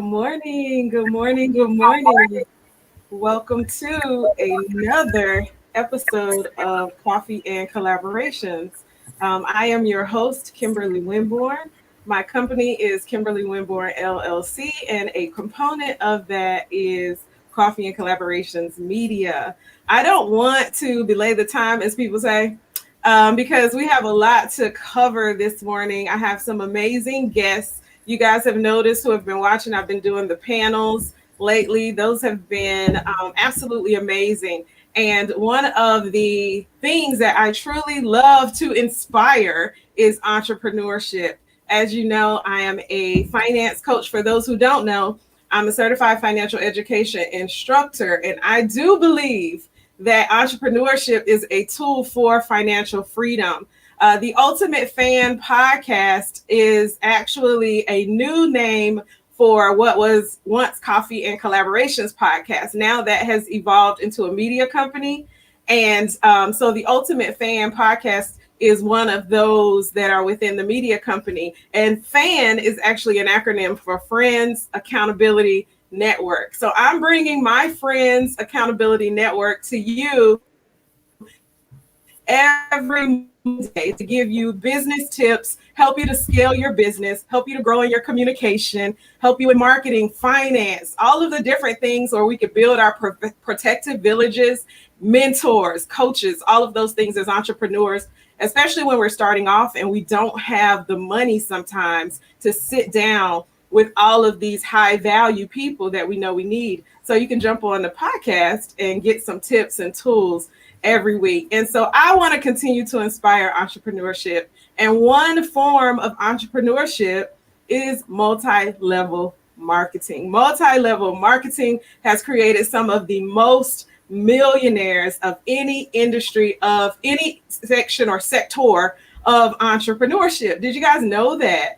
Good morning. Good morning. Good morning. Welcome to another episode of Coffee and Collaborations. I am your host, Kimberly Winborn. My company is Kimberly Winborn LLC, and a component of that is Coffee and Collaborations Media. I don't want to belay the time, as people say, because we have a lot to cover this morning. I have some amazing guests. You guys have noticed who have been watching, I've been doing the panels lately. Those have been absolutely amazing. And one of the things that I truly love to inspire is entrepreneurship. As you know, I am a finance coach. For those who don't know, I'm a certified financial education instructor, and I do believe that entrepreneurship is a tool for financial freedom. The Ultimate Fan podcast is actually a new name for what was once Coffee and Collaborations podcast. Now that has evolved into a media company. And so the Ultimate Fan podcast is one of those that are within the media company. And FAN is actually an acronym for Friends Accountability Network. So I'm bringing my Friends Accountability Network to you every Monday to give you business tips, help you to scale your business, help you to grow in your communication, help you in marketing, finance, all of the different things where we could build our protective villages, mentors, coaches, all of those things as entrepreneurs, especially when we're starting off and we don't have the money sometimes to sit down with all of these high value people that we know we need. So you can jump on the podcast and get some tips and tools every week. And so I want to continue to inspire entrepreneurship. And one form of entrepreneurship is multi-level marketing. Multi-level marketing has created some of the most millionaires of any industry, of any section or sector of entrepreneurship. Did you guys know that?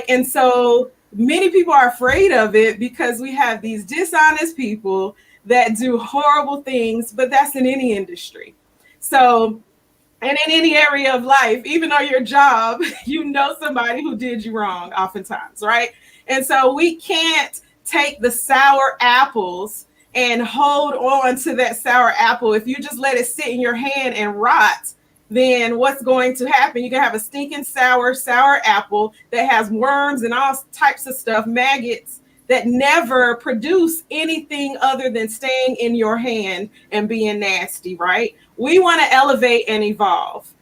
And so many people are afraid of it because we have these dishonest people that do horrible things, but that's in any industry. So, and in any area of life, even on your job, you know somebody who did you wrong oftentimes, right? And so we can't take the sour apples and hold on to that sour apple. If you just let it sit in your hand and rot, then what's going to happen? You can have a stinking sour apple that has worms and all types of stuff, maggots, that never produce anything other than staying in your hand and being nasty, right? We want to elevate and evolve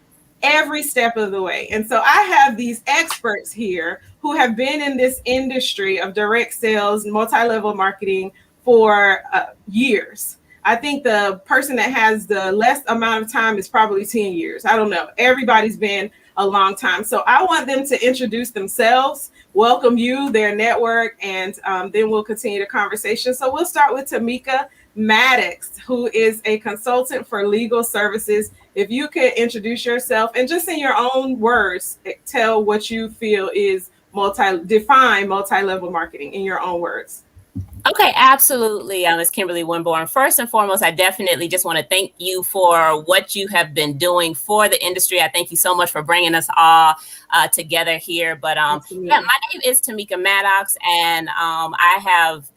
every step of the way. And so I have these experts here who have been in this industry of direct sales, multi-level marketing for years. I think the person that has the less amount of time is probably 10 years. I don't know. Everybody's been a long time. So I want them to introduce themselves, welcome you, their network, and then we'll continue the conversation. So we'll start with Tamika Mattox, who is a consultant for legal services. If you could introduce yourself and just in your own words, tell what you feel is define multi-level marketing in your own words. Okay, absolutely. It's Kimberly Winborn. First and foremost, I definitely just want to thank you for what you have been doing for the industry. I thank you so much for bringing us all together here. But my name is Tamika Mattox, and I have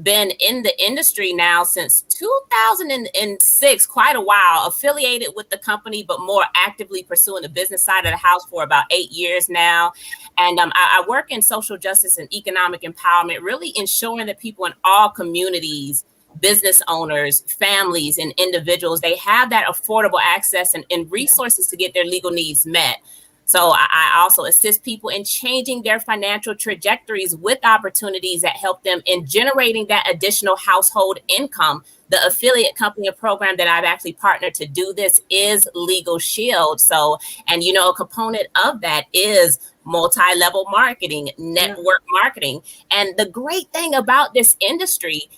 been in the industry now since 2006, quite a while, affiliated with the company, but more actively pursuing the business side of the house for about 8 years now. And I work in social justice and economic empowerment, really ensuring that people in all communities, business owners, families, and individuals, they have that affordable access and resources to get their legal needs met. So I also assist people in changing their financial trajectories with opportunities that help them in generating that additional household income. The affiliate company and program that I've actually partnered to do this is Legal Shield. So, and a component of that is multi-level marketing, network marketing. And the great thing about this industry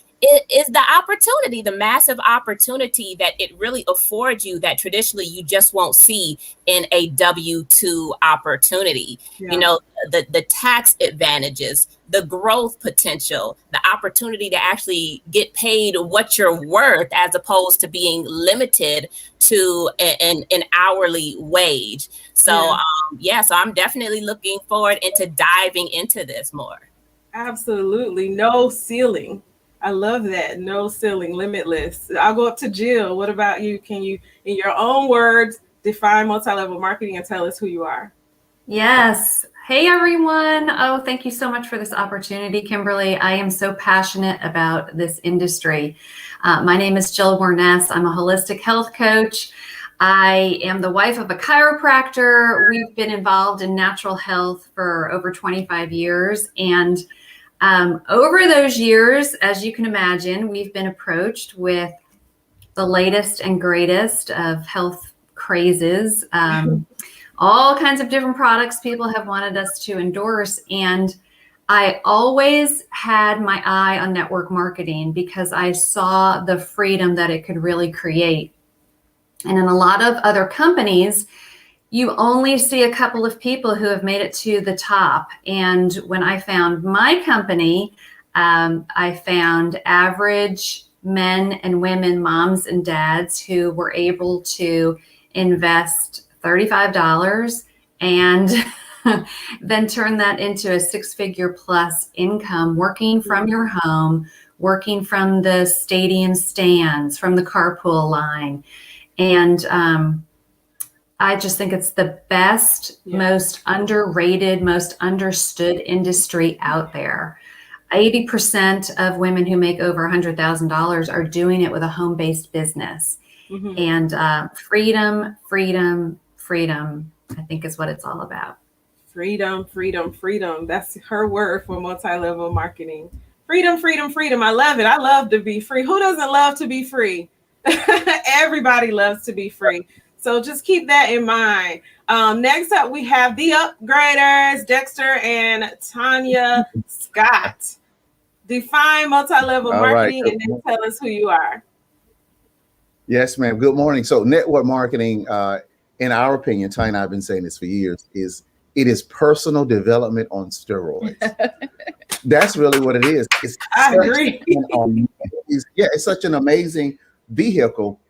is the opportunity, the massive opportunity that it really affords you that traditionally you just won't see in a W-2 opportunity. The tax advantages, the growth potential, the opportunity to actually get paid what you're worth as opposed to being limited to an hourly wage. So, so I'm definitely looking forward into diving into this more. Absolutely. No ceiling. I love that. No ceiling, limitless. I'll go up to Jill. What about you? Can you, in your own words, define multi-level marketing and tell us who you are? Yes. Hey, everyone. Oh, thank you so much for this opportunity, Kimberly. I am so passionate about this industry. My name is Jill Werness. I'm a holistic health coach. I am the wife of a chiropractor. We've been involved in natural health for over 25 years. And over those years, as you can imagine, we've been approached with the latest and greatest of health crazes. All kinds of different products people have wanted us to endorse. And I always had my eye on network marketing because I saw the freedom that it could really create. And in a lot of other companies, you only see a couple of people who have made it to the top. And when I found my company, I found average men and women, moms and dads who were able to invest $35 and then turn that into a six-figure plus income, working from your home, working from the stadium stands, from the carpool line. And I just think it's the best, most underrated, most understood industry out there. 80% of women who make over $100,000 are doing it with a home-based business. And freedom, freedom, freedom, I think is what it's all about. Freedom, freedom, freedom. That's her word for multi-level marketing. Freedom, freedom, freedom. I love it. I love to be free. Who doesn't love to be free? Everybody loves to be free. So just keep that in mind. Next up, we have the upgraders, Dexter and Tonya Scott. Define multi-level marketing and then tell us who you are. Yes, ma'am. Good morning. So network marketing, in our opinion, Tonya and I have been saying this for years, it is personal development on steroids. That's really what it is. I agree. It's such an amazing vehicle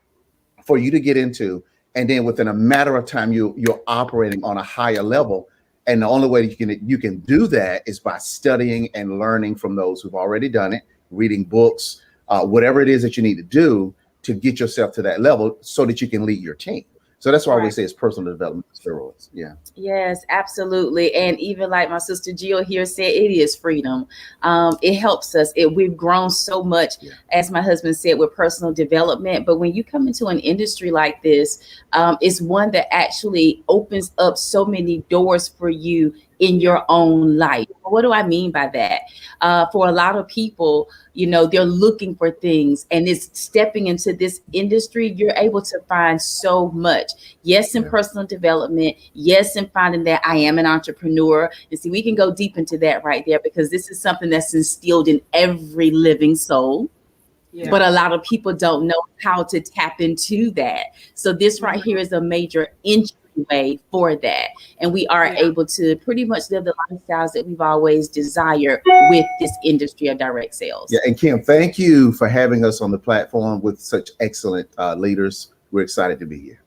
for you to get into. And then within a matter of time, you're operating on a higher level. And the only way you can do that is by studying and learning from those who've already done it, reading books, whatever it is that you need to do to get yourself to that level so that you can lead your team. So that's why we say it's personal development steroids. Yeah. Yes, absolutely. And even like my sister Jill here said, it is freedom. It helps us. We've grown so much, as my husband said, with personal development. But when you come into an industry like this, it's one that actually opens up so many doors for you in your own life. What do I mean by that? For a lot of people, they're looking for things, and it's stepping into this industry. You're able to find so much. Yes, in personal development. Yes, in finding that I am an entrepreneur. And see, we can go deep into that right there because this is something that's instilled in every living soul. Yeah. But a lot of people don't know how to tap into that. So this right here is a major entryway for that. And we are able to pretty much live the lifestyles that we've always desired with this industry of direct sales. Yeah, and Kim, thank you for having us on the platform with such excellent leaders. We're excited to be here.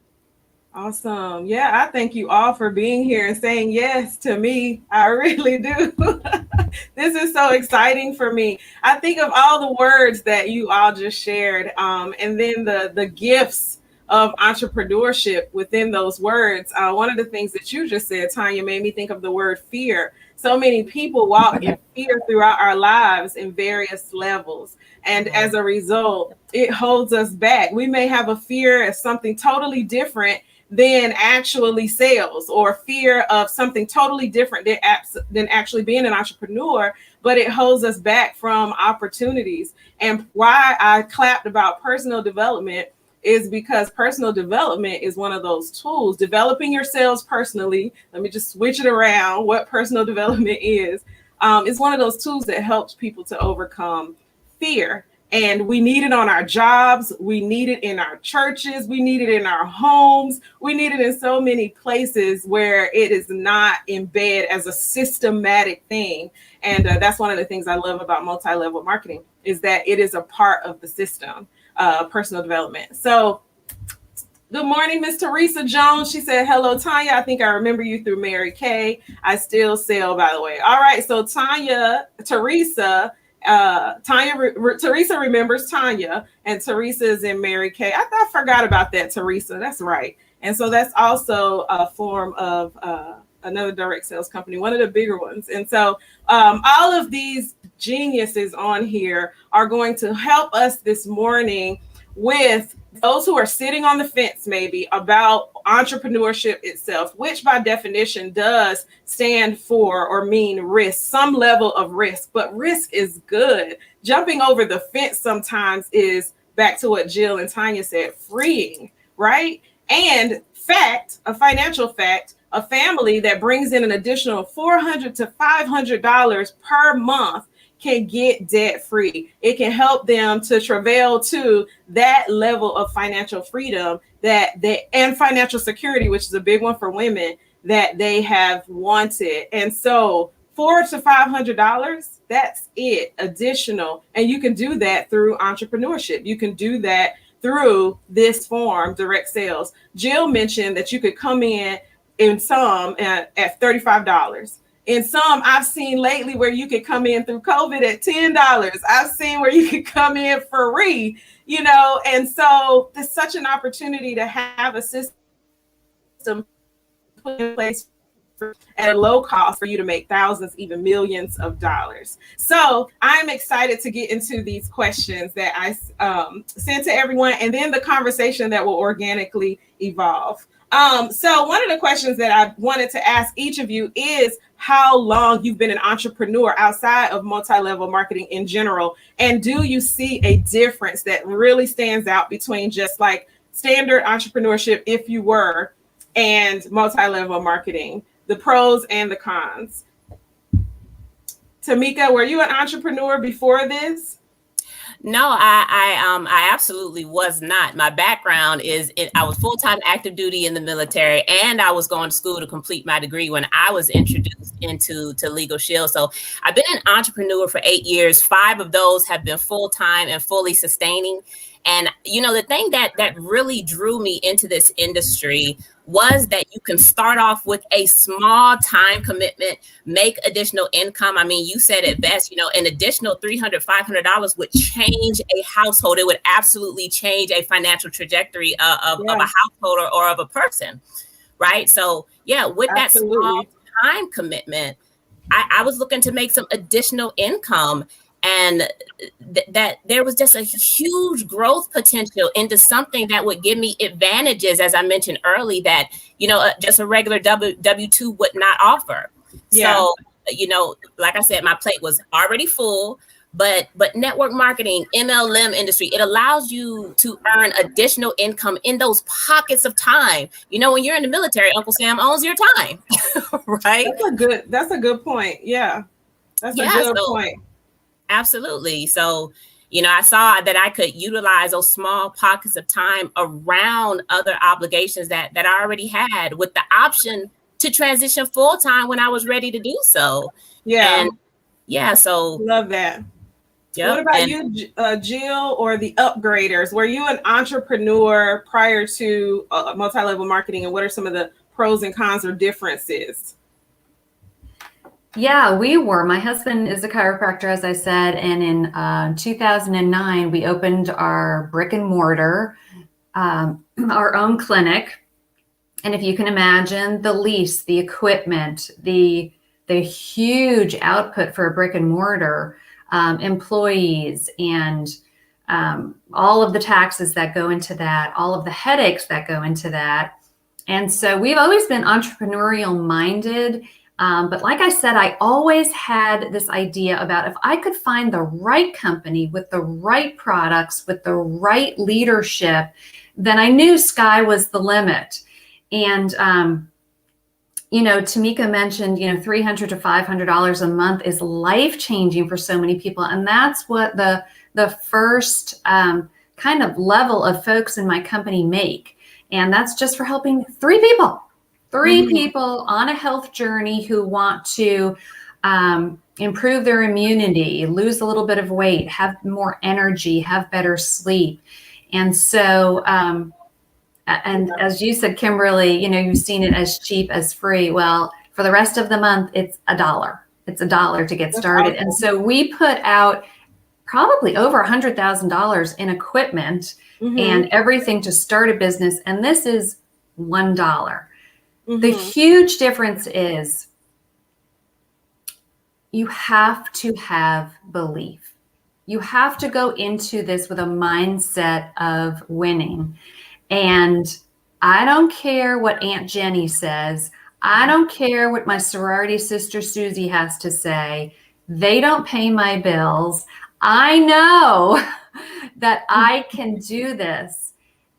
Awesome. Yeah, I thank you all for being here and saying yes to me. I really do. This is so exciting for me. I think of all the words that you all just shared, and then the gifts of entrepreneurship within those words. One of the things that you just said, Tonya, made me think of the word fear. So many people walk in fear throughout our lives in various levels. And as a result, it holds us back. We may have a fear of something totally different than actually sales, or fear of something totally different than actually being an entrepreneur, but it holds us back from opportunities. And why I clapped about personal development is because personal development is one of those tools. Developing your sales personally, let me just switch it around, what personal development is one of those tools that helps people to overcome fear. And we need it on our jobs. We need it in our churches. We need it in our homes. We need it in so many places where it is not embedded as a systematic thing. And that's one of the things I love about multi-level marketing, is that it is a part of the system, personal development. So Good morning, Miss Teresa Jones. She said, hello, Tonya. I think I remember you through Mary Kay. I still sell, by the way. All right. So Teresa remembers Tonya, and Teresa is in Mary Kay. I forgot about that, Teresa. That's right. And so that's also a form of another direct sales company, one of the bigger ones. And so all of these geniuses on here are going to help us this morning with those who are sitting on the fence maybe about entrepreneurship itself, which by definition does stand for or mean risk, some level of risk, but risk is good. Jumping over the fence sometimes is, back to what Jill and Tonya said, freeing, right? And a financial fact, a family that brings in an additional $400 to $500 per month can get debt free. It can help them to travail to that level of financial freedom and financial security, which is a big one for women, that they have wanted. And so $400 to $500, that's it, additional. And you can do that through entrepreneurship. You can do that through this form, direct sales. Jill mentioned that you could come in some at $35. In some, I've seen lately where you could come in through COVID at $10. I've seen where you could come in for free, and so there's such an opportunity to have a system put in place at a low cost for you to make thousands, even millions of dollars. So I'm excited to get into these questions that I sent to everyone, and then the conversation that will organically evolve. So one of the questions that I wanted to ask each of you is how long you've been an entrepreneur outside of multi-level marketing in general. And do you see a difference that really stands out between just like standard entrepreneurship, if you were, and multi-level marketing, the pros and the cons? Tamika, were you an entrepreneur before this? No, I absolutely was not. My background is I was full-time active duty in the military, and I was going to school to complete my degree when I was introduced into Legal Shield. So I've been an entrepreneur for 8 years. 5 of those have been full-time and fully sustaining. And, the thing that really drew me into this industry was that you can start off with a small time commitment, make additional income. I mean, you said it best, an additional $300, $500 would change a household. It would absolutely change a financial trajectory of a household or of a person, right? So, yeah, with absolutely. That small time commitment, I was looking to make some additional income. And that there was just a huge growth potential into something that would give me advantages, as I mentioned early, that, just a regular W-2 would not offer. Yeah. So, like I said, my plate was already full, but network marketing, MLM industry, it allows you to earn additional income in those pockets of time. When you're in the military, Uncle Sam owns your time, right? That's a good point. Yeah, that's a good point. Absolutely. So, I saw that I could utilize those small pockets of time around other obligations that I already had, with the option to transition full time when I was ready to do so. Yeah. And yeah. So love that. Yep. What about you, Jill, or the upgraders? Were you an entrepreneur prior to multi-level marketing, and what are some of the pros and cons or differences? Yeah, we were. My husband is a chiropractor, as I said, and in 2009, we opened our brick and mortar, our own clinic. And if you can imagine the lease, the equipment, the huge output for a brick and mortar, employees, and all of the taxes that go into that, all of the headaches that go into that. And so we've always been entrepreneurial minded. But like I said, I always had this idea about if I could find the right company with the right products, with the right leadership, then I knew sky was the limit. And, Tamika mentioned, $300 to $500 a month is life-changing for so many people. And that's what the first kind of level of folks in my company make. And that's just for helping 3 people. 3 people on a health journey who want to improve their immunity, lose a little bit of weight, have more energy, have better sleep. And so And as you said, Kimberly, you've seen it as cheap as free. Well, for the rest of the month, it's $1. It's $1 to get started. And so we put out probably over $100,000 in equipment and everything to start a business. And this is $1. The huge difference is you have to have belief. You have to go into this with a mindset of winning. And I don't care what Aunt Jenny says. I don't care what my sorority sister Susie has to say. They don't pay my bills. I know that I can do this.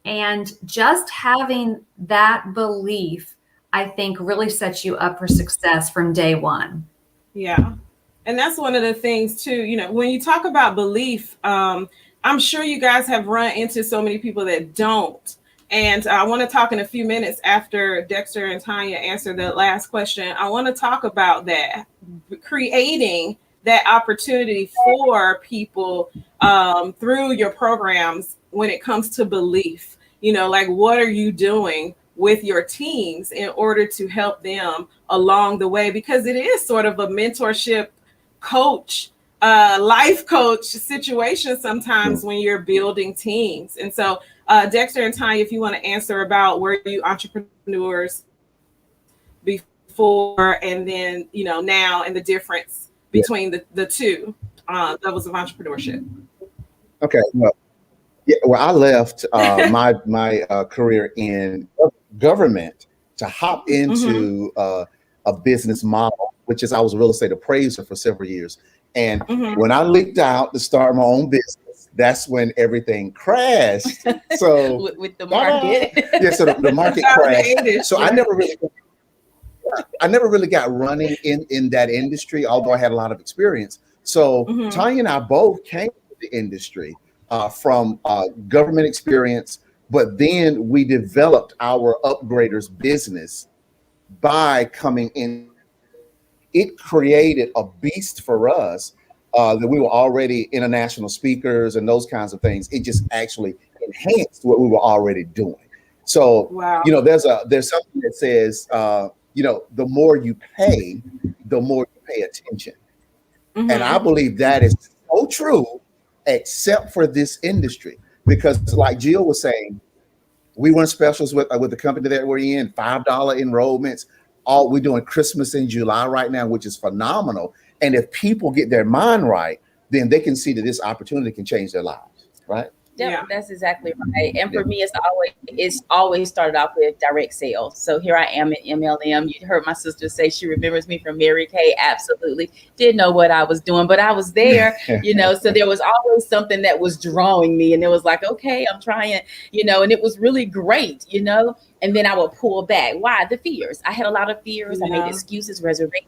And just having that belief, I think, really sets you up for success from day one. Yeah. And that's one of the things too, when you talk about belief, I'm sure you guys have run into so many people that don't. And I want to talk in a few minutes after Dexter and Tonya answer the last question. I want to talk about that, creating that opportunity for people through your programs when it comes to belief. Like, what are you doing with your teams in order to help them along the way? Because it is sort of a mentorship coach, life coach situation sometimes when you're building teams. And so Dexter and Tonya, if you want to answer about were you entrepreneurs before and then, now, and the difference between the two levels of entrepreneurship. Okay. Well, I left my career in government to hop into a business model, which is I was a real estate appraiser for several years. And when I leaked out to start my own business, that's when everything crashed. So with the market. So the market crashed. So I never really got running in that industry, although I had a lot of experience. So Tonya and I both came to the industry from government experience, but then we developed our upgraders business by coming in. It created a beast for us that we were already international speakers and those kinds of things. It just actually enhanced what we were already doing. So, there's something that says, the more you pay, the more you pay attention. And I believe that is so true, except for this industry, because like Jill was saying, we run specials with the company that we're in, $5 enrollments. We're doing Christmas in July right now, which is phenomenal. And if people get their mind right, then they can see that this opportunity can change their lives, right? Yeah, that's exactly right. And for me, it's always started off with direct sales. So here I am at MLM. You heard my sister say she remembers me from Mary Kay. Absolutely. Didn't know what I was doing, but I was there, so there was always something that was drawing me. And it was like, okay, I'm trying, and it was really great, and then I would pull back. Why? The fears. I had a lot of fears. I made excuses, reservations.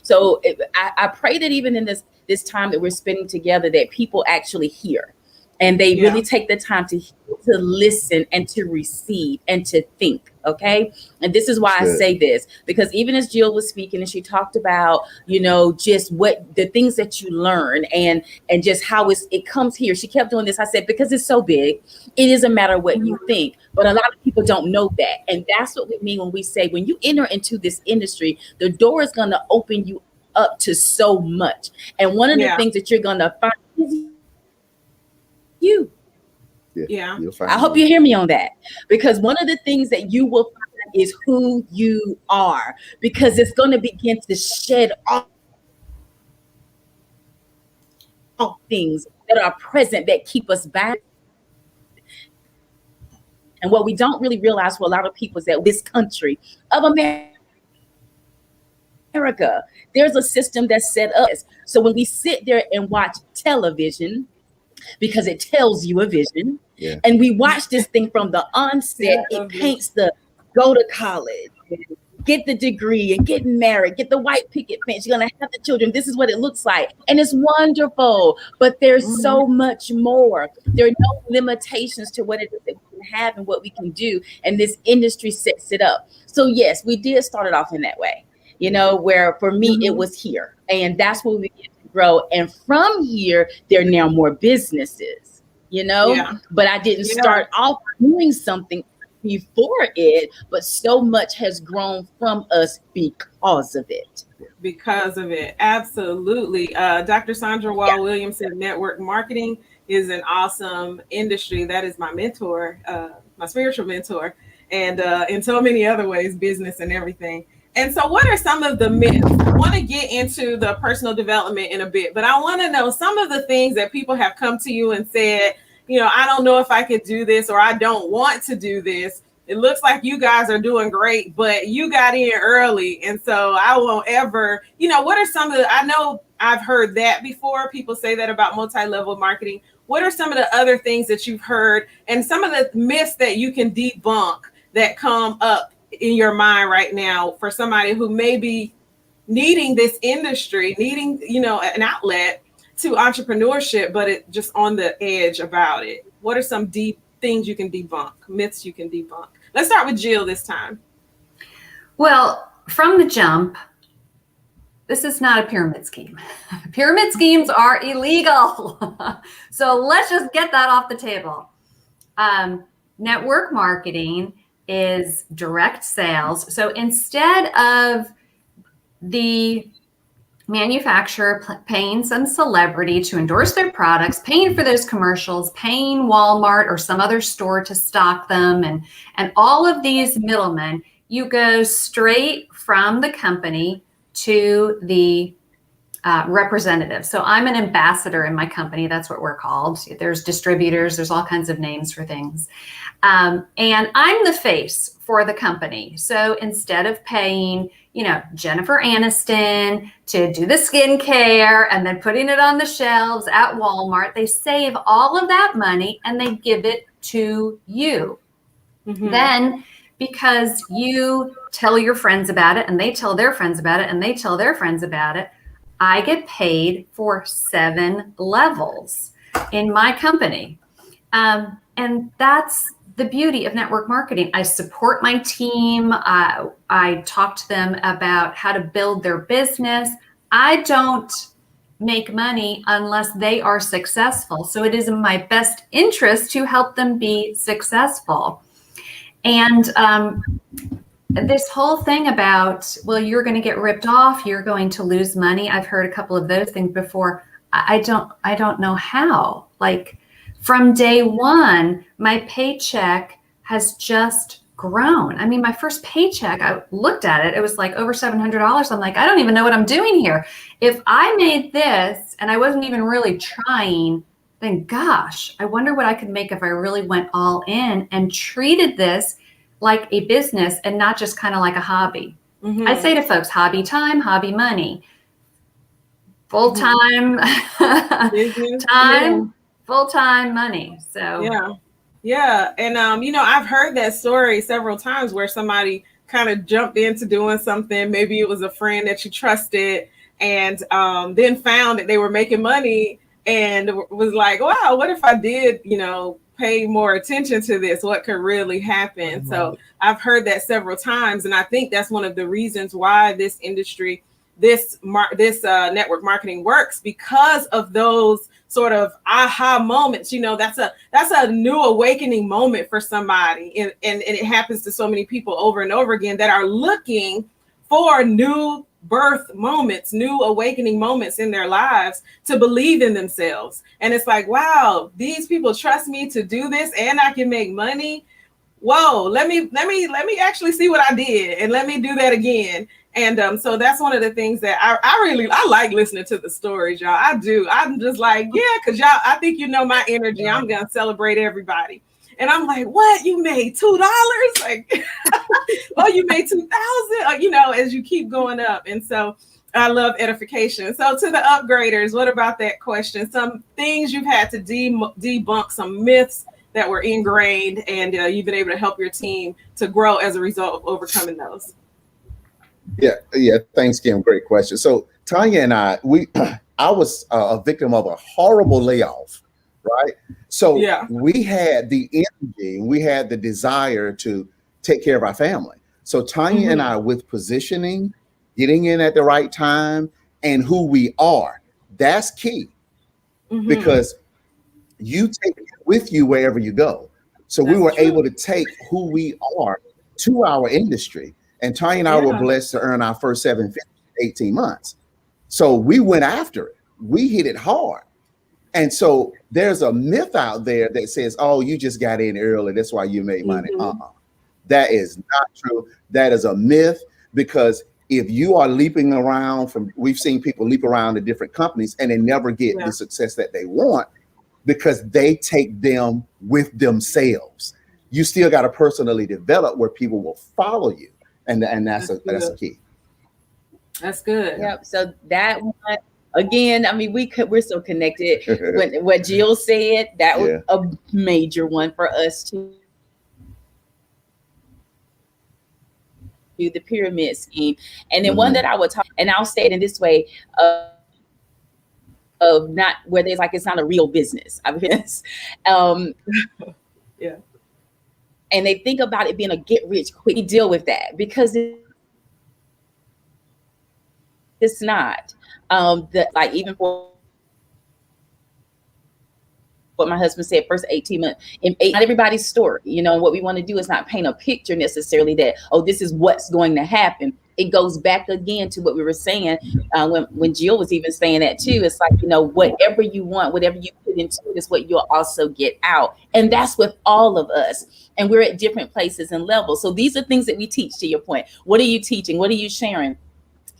So I pray that even in this time that we're spending together, that people actually hear. And they really take the time to listen and to receive and to think. Okay. And this is why I say this, because even as Jill was speaking and she talked about, just what the things that you learn and just how it comes here. She kept doing this. I said, because it's so big, it doesn't matter what you think. But a lot of people don't know that. And that's what we mean when we say, when you enter into this industry, the door is going to open you up to so much. And one of the things that you're going to find is you. I hope you hear me on that, because one of the things that you will find is who you are, because it's going to begin to shed off things that are present that keep us back. And what we don't really realize for a lot of people is that this country of America, there's a system that's set up. So when we sit there and watch television, because it tells you a vision. And we watch this thing from the onset. It paints the go to college, get the degree and get married, get the white picket fence. You're going to have the children. This is what it looks like. And it's wonderful. But there's so much more. There are no limitations to what it is that we can have and what we can do. And this industry sets it up. So yes, we did start it off in that way, where for me, it was here. And that's what we get to grow. And from here, there are now more businesses. But I didn't start off doing something before it, but so much has grown from us because of it. Because of it. Absolutely. Dr. Sandra Wall Williams said network marketing is an awesome industry. That is my mentor, my spiritual mentor, and in so many other ways, business and everything. And so what are some of the myths? I want to get into the personal development in a bit, but I want to know some of the things that people have come to you and said, I don't know if I could do this, or I don't want to do this. It looks like you guys are doing great, but you got in early. And so I won't ever, what are some of the, I know I've heard that before. People say that about multi-level marketing. What are some of the other things that you've heard and some of the myths that you can debunk that come up in your mind right now for somebody who may be needing this industry, needing, an outlet to entrepreneurship, but it just on the edge about it? What are some deep things you can debunk, myths you can debunk? Let's start with Jill this time. Well, from the jump, this is not a pyramid scheme. Pyramid schemes are illegal. So let's just get that off the table. Network marketing is direct sales. So instead of the manufacturer paying some celebrity to endorse their products, paying for those commercials, paying Walmart or some other store to stock them, and all of these middlemen, you go straight from the company to the representative. So I'm an ambassador in my company. That's what we're called. There's distributors. There's all kinds of names for things. And I'm the face for the company. So instead of paying, Jennifer Aniston to do the skincare and then putting it on the shelves at Walmart, they save all of that money and they give it to you. Mm-hmm. Then, because you tell your friends about it and they tell their friends about it and they tell their friends about it, I get paid for 7 levels in my company. And that's the beauty of network marketing. I support my team. I talk to them about how to build their business. I don't make money unless they are successful. So it is in my best interest to help them be successful. And this whole thing about, well, you're going to get ripped off, you're going to lose money. I've heard a couple of those things before. I don't know how. Like, from day one, my paycheck has just grown. I mean, my first paycheck, I looked at it, it was like over $700. I'm like, I don't even know what I'm doing here. If I made this and I wasn't even really trying, then gosh, I wonder what I could make if I really went all in and treated this like a business and not just kind of like a hobby. Mm-hmm. I say to folks, hobby time, hobby money, full-time time, full-time money. So yeah. And I've heard that story several times where somebody kind of jumped into doing something. Maybe it was a friend that you trusted, and then found that they were making money and was like, wow, what if I did, pay more attention to this? What could really happen? Mm-hmm. So I've heard that several times, and I think that's one of the reasons why this industry, this network marketing works, because of those sort of aha moments. That's a new awakening moment for somebody, and it happens to so many people over and over again that are looking for new birth moments, new awakening moments in their lives to believe in themselves. And it's like, wow, these people trust me to do this and I can make money. Whoa, let me actually see what I did and let me do that again. And so that's one of the things that I like listening to the stories, y'all. I do. I'm just like, yeah, because y'all, I think my energy. I'm gonna celebrate everybody. And I'm like, what? You made $2? Like, oh, you made 2,000? As you keep going up. And so I love edification. So to the upgraders, what about that question? Some things you've had to debunk, some myths that were ingrained, and you've been able to help your team to grow as a result of overcoming those. Yeah. Thanks, Kim. Great question. So Tonya and I was a victim of a horrible layoff. Right. So we had the energy, we had the desire to take care of our family. So Tonya and I, with positioning, getting in at the right time, and who we are, that's key, because you take it with you wherever you go. So we were able to take who we are to our industry. And Tonya and I were blessed to earn our first 7 figures in 18 months. So we went after it. We hit it hard. And so there's a myth out there that says, oh, you just got in early, that's why you made money. That is not true. That is a myth, because if you are leaping around we've seen people leap around to different companies and they never get the success that they want, because they take them with themselves. You still got to personally develop where people will follow you. And that's a key. That's good. Yep. So that one, again, I mean, we're so connected. When what Jill said, that was a major one for us to do the pyramid scheme. And then one that I would talk, and I'll say it in this way, of not where there's like, it's not a real business, I guess. And they think about it being a get rich quick. We deal with that because it's not. Like even for what my husband said, first 18 months, not everybody's story. You know, what we want to do is not paint a picture necessarily that, oh, this is what's going to happen. It goes back again to what we were saying when Jill was even saying that too. It's like, you know, whatever you want, whatever you put into it is what you'll also get out. And that's with all of us. And we're at different places and levels. So these are things that we teach, to your point. What are you teaching? What are you sharing?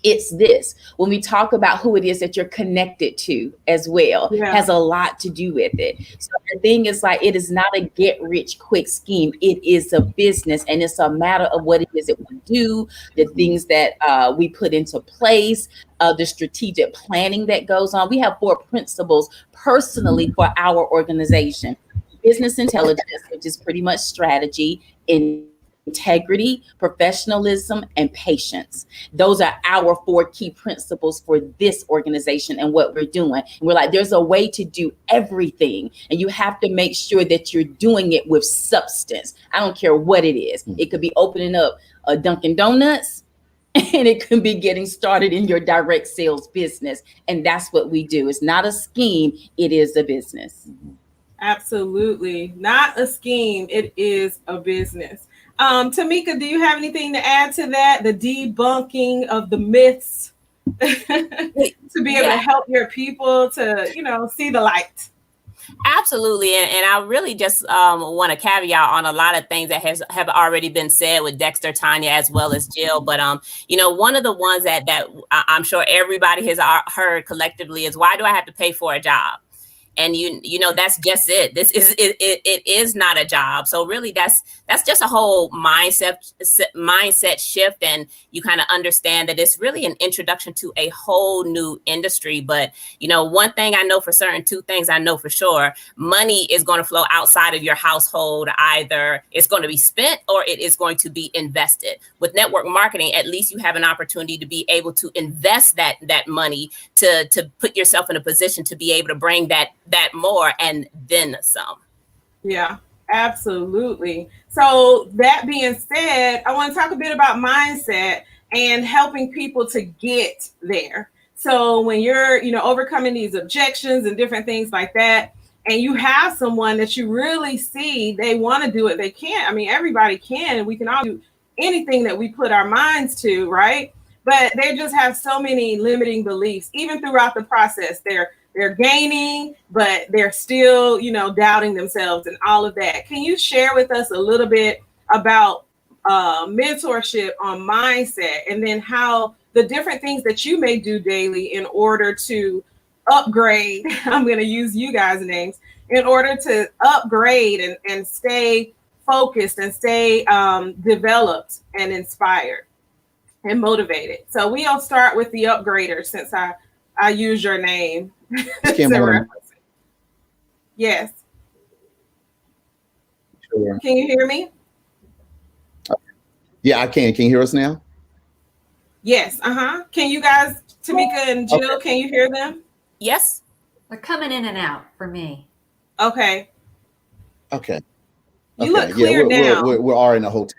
It's this. When we talk about who it is that you're connected to as well, has a lot to do with it. So the thing is, like, it is not a get rich quick scheme. It is a business, and it's a matter of what it is that we do, the things that we put into place, the strategic planning that goes on. We have 4 principles personally for our organization: business intelligence, which is pretty much strategy, integrity, professionalism, and patience. Those are our 4 key principles for this organization and what we're doing. And we're like, there's a way to do everything, and you have to make sure that you're doing it with substance. I don't care what it is. It could be opening up a Dunkin' Donuts, and it could be getting started in your direct sales business. And that's what we do. It's not a scheme. It is a business. Absolutely. Not a scheme. It is a business. Tamika, do you have anything to add to that? The debunking of the myths to be able to help your people to, you know, see the light. Absolutely. And I really just want to caveat on a lot of things that have already been said with Dexter, Tonya, as well as Jill. But, you know, one of the ones that I'm sure everybody has heard collectively is, why do I have to pay for a job? And you know, that's just it. It is not a job. So really that's just a whole mindset shift. And you kind of understand that it's really an introduction to a whole new industry. But, you know, one thing I know for certain, 2 things I know for sure: money is going to flow outside of your household. Either it's going to be spent or it is going to be invested. With network marketing, at least you have an opportunity to be able to invest that money to put yourself in a position to be able to bring that more and then some. Yeah, absolutely. So that being said, I want to talk a bit about mindset and helping people to get there. So when you're, you know, overcoming these objections and different things like that, and you have someone that you really see they want to do it, they can't. I mean, everybody can. We can all do anything that we put our minds to, right? But they just have so many limiting beliefs. Even throughout the process, they're gaining, but they're still, you know, doubting themselves and all of that. Can you share with us a little bit about mentorship on mindset, and then how the different things that you may do daily in order to upgrade? I'm going to use you guys' names in order to upgrade and stay focused and stay developed and inspired and motivated. So we'll start with the upgrader, since I use your name. Yes. Sure. Can you hear me? Yeah, I can. Can you hear us now? Yes. Can you guys, Tamika and Jill, Okay. can you hear them? Yes. They're coming in and out for me. Okay. Okay. You look clear now. We're all in a hotel.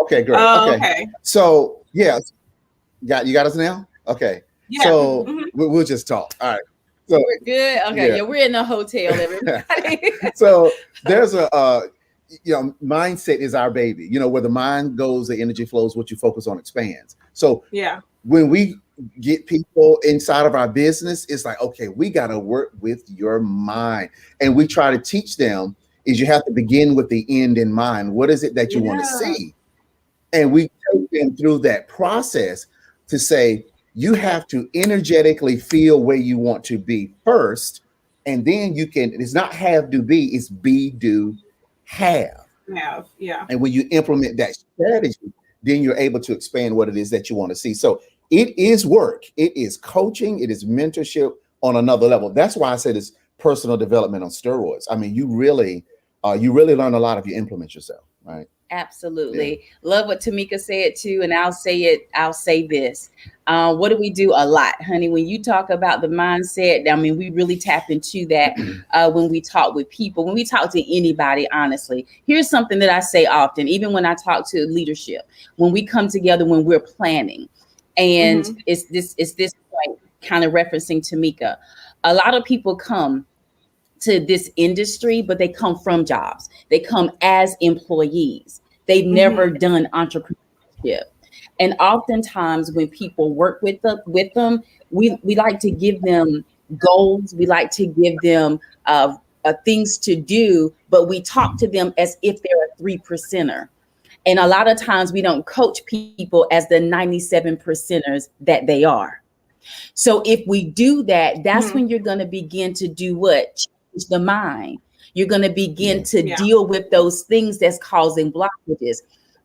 Okay, great. Oh, okay. okay. So, yeah. You got us now? Okay. Yeah. So we'll just talk. All right. So We're good. Okay. Yeah, we're in a hotel, everybody. So there's a mindset is our baby. Where the mind goes, the energy flows. What you focus on expands. So Yeah. when we get people inside of our business, it's like, okay, we got to work with your mind. And we try to teach them is you have to begin with the end in mind. What is it that you want to see? And we take them through that process to say, you have to energetically feel where you want to be first. And then it's not have, do, be, it's be, do, have. Yeah. And when you implement that strategy, then you're able to expand what it is that you want to see. So it is work. It is coaching. It is mentorship on another level. That's why I said it's personal development on steroids. I mean, you really learn a lot if you implement yourself, right? Absolutely. Love what Tamika said too. And I'll say this. What do we do a lot, honey? When you talk about the mindset, I mean, we really tap into that when we talk with people, when we talk to anybody, honestly. Here's something that I say often, even when I talk to leadership, when we come together, when we're planning, and it's this point kind of referencing Tamika. A lot of people come to this industry, but they come from jobs. They come as employees. They've never done entrepreneurship. And oftentimes when people work with them, we like to give them goals. We like to give them things to do, but we talk to them as if they're a 3%er. And a lot of times we don't coach people as the 97%ers that they are. So if we do that, that's when you're going to begin to do what? Change the mind. You're going to begin to deal with those things that's causing blockages.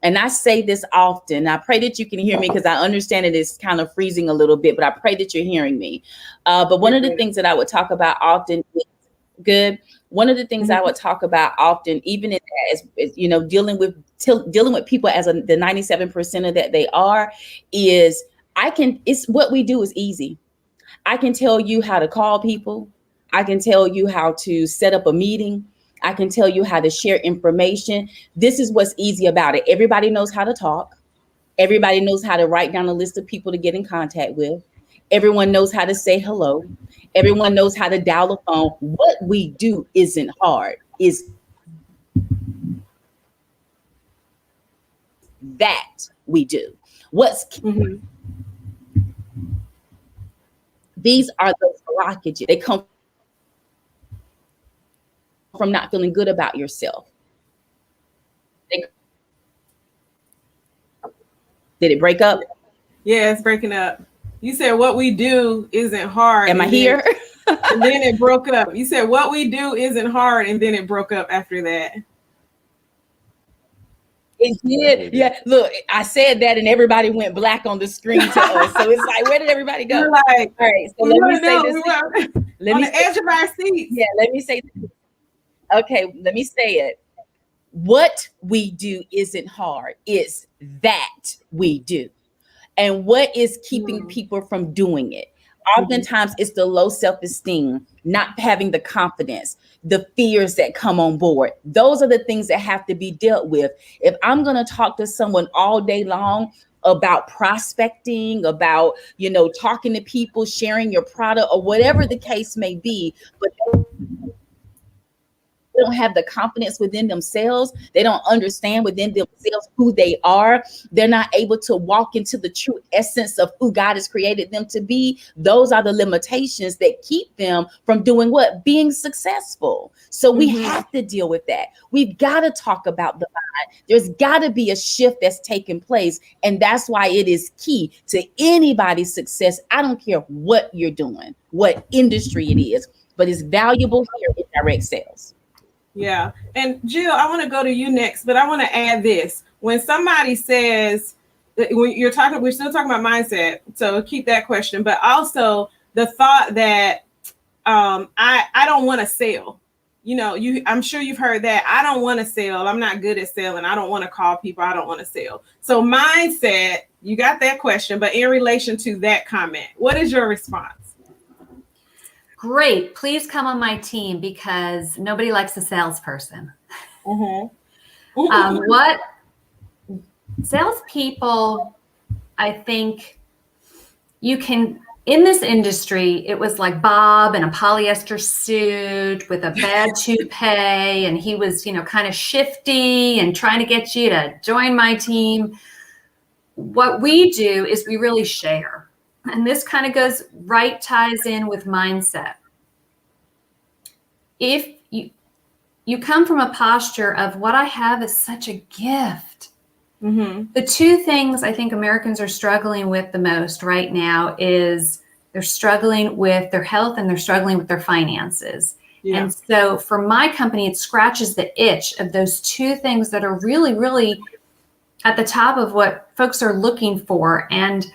And I say this often. I pray that you can hear me because I understand it is kind of freezing a little bit, but I pray that you're hearing me. But one of the things that I would talk about often is good. One of the things I would talk about often, even in that, is dealing with people as the 97%er that they are, is it's what we do is easy. I can tell you how to call people. I can tell you how to set up a meeting. I can tell you how to share information. This is what's easy about it. Everybody knows how to talk. Everybody knows how to write down a list of people to get in contact with. Everyone knows how to say hello. Everyone knows how to dial a phone. What we do isn't hard. Is that we do. These are those blockages. They come from not feeling good about yourself. Did it break up? Yeah, it's breaking up. You said what we do isn't hard. Am I here? And then it broke up. You said what we do isn't hard, and then it broke up after that. It did. Yeah. Look, I said that and everybody went black on the screen to us. So it's like, where did everybody go? We're like, all right. So let me say this. On the edge of our seats. Yeah. Let me say this. Okay. Let me say it. What we do isn't hard. It's that we do. And what is keeping people from doing it? Oftentimes it's the low self-esteem, not having the confidence, the fears that come on board. Those are the things that have to be dealt with. If I'm going to talk to someone all day long about prospecting, about, talking to people, sharing your product or whatever the case may be, but they don't have the confidence within themselves. They don't understand within themselves who they are. They're not able to walk into the true essence of who God has created them to be. Those are the limitations that keep them from doing what? Being successful. So we have to deal with that. We've got to talk about the mind. There's got to be a shift that's taking place. And that's why it is key to anybody's success. I don't care what you're doing, what industry it is, but it's valuable here in direct sales. Yeah. And Jill, I want to go to you next, but I want to add this. When somebody says, when we're still talking about mindset, so keep that question, but also the thought that I don't want to sell. I'm sure you've heard that. I don't want to sell. I'm not good at selling. I don't want to call people. I don't want to sell. So mindset, you got that question, but in relation to that comment, what is your response? Great. Please come on my team because nobody likes a salesperson. What salespeople, I think you can in this industry, it was like Bob in a polyester suit with a bad toupee, and he was, kind of shifty and trying to get you to join my team. What we do is we really share. And this kind of ties in with mindset. If you come from a posture of what I have is such a gift. Mm-hmm. The two things I think Americans are struggling with the most right now is they're struggling with their health and they're struggling with their finances. Yeah. And so for my company, it scratches the itch of those two things that are really, really at the top of what folks are looking for. And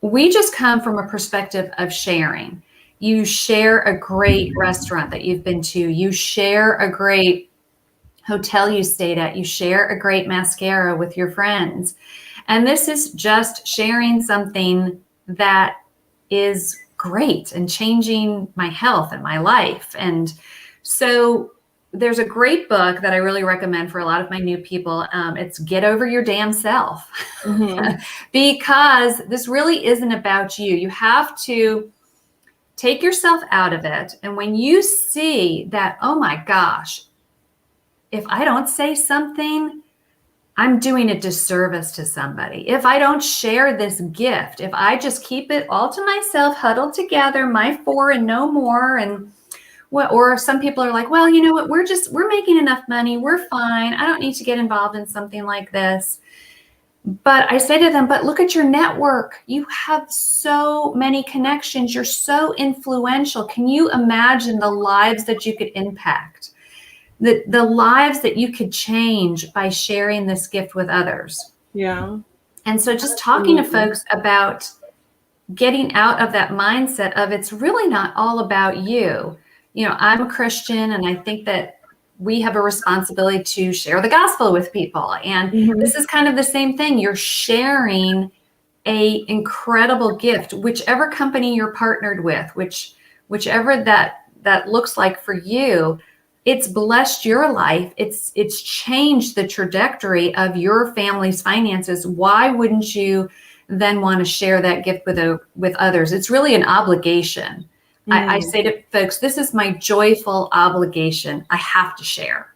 we just come from a perspective of sharing. You share a great restaurant that you've been to. You share a great hotel you stayed at. You share a great mascara with your friends. And this is just sharing something that is great and changing my health and my life. And so there's a great book that I really recommend for a lot of my new people. It's Get Over Your Damn Self. Mm-hmm. Because this really isn't about you. You have to take yourself out of it. And when you see that, oh my gosh, if I don't say something, I'm doing a disservice to somebody. If I don't share this gift, if I just keep it all to myself, huddled together, my four and no more, and or some people are like, well, you know what, we're making enough money, we're fine, I don't need to get involved in something like this. But I say to them, but look at your network. You have so many connections. You're so influential. Can you imagine the lives that you could impact? The lives that you could change by sharing this gift with others. Yeah. And so just talking to folks about getting out of that mindset of it's really not all about you. I'm a Christian, and I think that we have a responsibility to share the gospel with people. And this is kind of the same thing. You're sharing a incredible gift, whichever company you're partnered with, whichever that looks like for you. It's blessed your life. It's changed the trajectory of your family's finances. Why wouldn't you then want to share that gift with others? It's really an obligation. I say to folks, this is my joyful obligation. I have to share.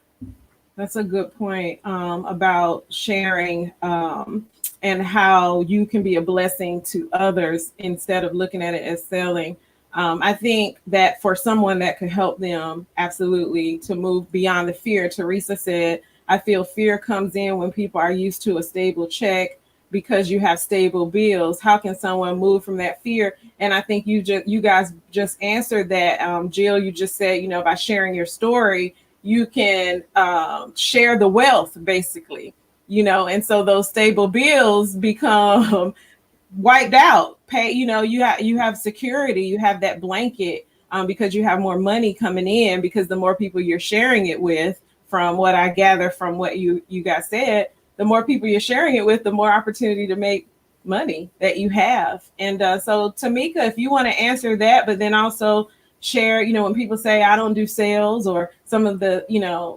That's a good point about sharing and how you can be a blessing to others instead of looking at it as selling. I think that for someone that could help them absolutely to move beyond the fear, Teresa said, I feel fear comes in when people are used to a stable check because you have stable bills. How can someone move from that fear? And I think you guys just answered that. Jill, you just said, by sharing your story, you can share the wealth basically, and so those stable bills become wiped out. You have security, you have that blanket because you have more money coming in, because the more people you're sharing it with, from what I gather from what you guys said, the more people you're sharing it with, the more opportunity to make money that you have. And so Tamika, if you want to answer that, but then also share, when people say I don't do sales, or some of the,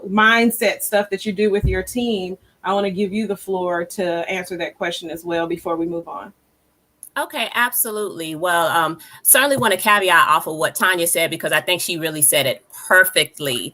mindset stuff that you do with your team, I want to give you the floor to answer that question as well before we move on. Okay, absolutely. Well, certainly want to caveat off of what Tonya said, because I think she really said it perfectly.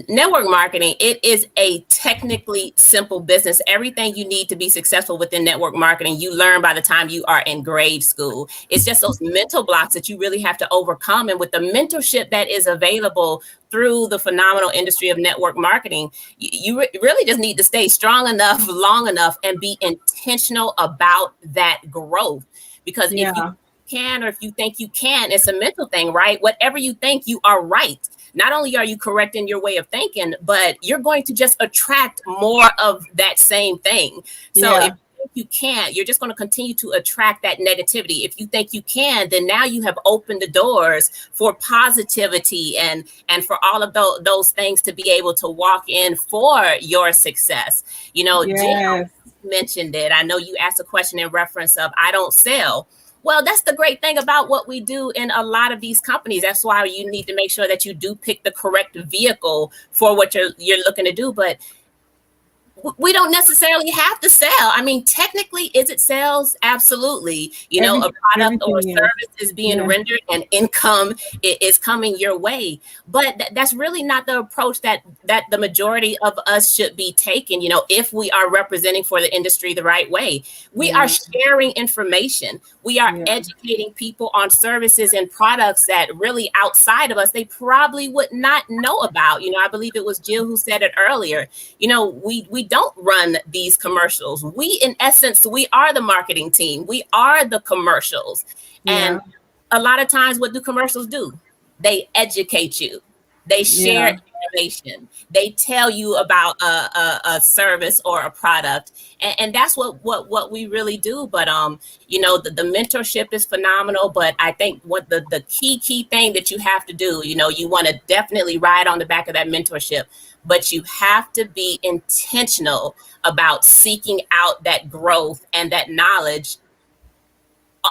Network marketing, it is a technically simple business. Everything you need to be successful within network marketing, you learn by the time you are in grade school. It's just those mental blocks that you really have to overcome. And with the mentorship that is available through the phenomenal industry of network marketing, you really just need to stay strong enough, long enough, and be intentional about that growth. Because if you can, or if you think you can, it's a mental thing, right? Whatever you think, you are right. Not only are you correct in your way of thinking, but you're going to just attract more of that same thing. So if you can't, you're just going to continue to attract that negativity. If you think you can, then now you have opened the doors for positivity and for all of those things to be able to walk in for your success. Jill mentioned it. I know you asked a question in reference of I don't sell. Well, that's the great thing about what we do in a lot of these companies. That's why you need to make sure that you do pick the correct vehicle for what you're looking to do. But we don't necessarily have to sell. I mean, technically, is it sales? Absolutely. You know, a product or a service is being rendered and income is coming your way. But that's really not the approach that the majority of us should be taking, you know, if we are representing for the industry the right way. We are sharing information. We are educating people on services and products that really outside of us, they probably would not know about. You know, I believe it was Jill who said it earlier. You know, we don't run these commercials. We, in essence, we are the marketing team. We are the commercials. And a lot of times, what do commercials do? They educate you. They share information. They tell you about a service or a product. And that's what we really do. But, you know, the mentorship is phenomenal. But I think what the key thing that you have to do, you know, you want to definitely ride on the back of that mentorship. But you have to be intentional about seeking out that growth and that knowledge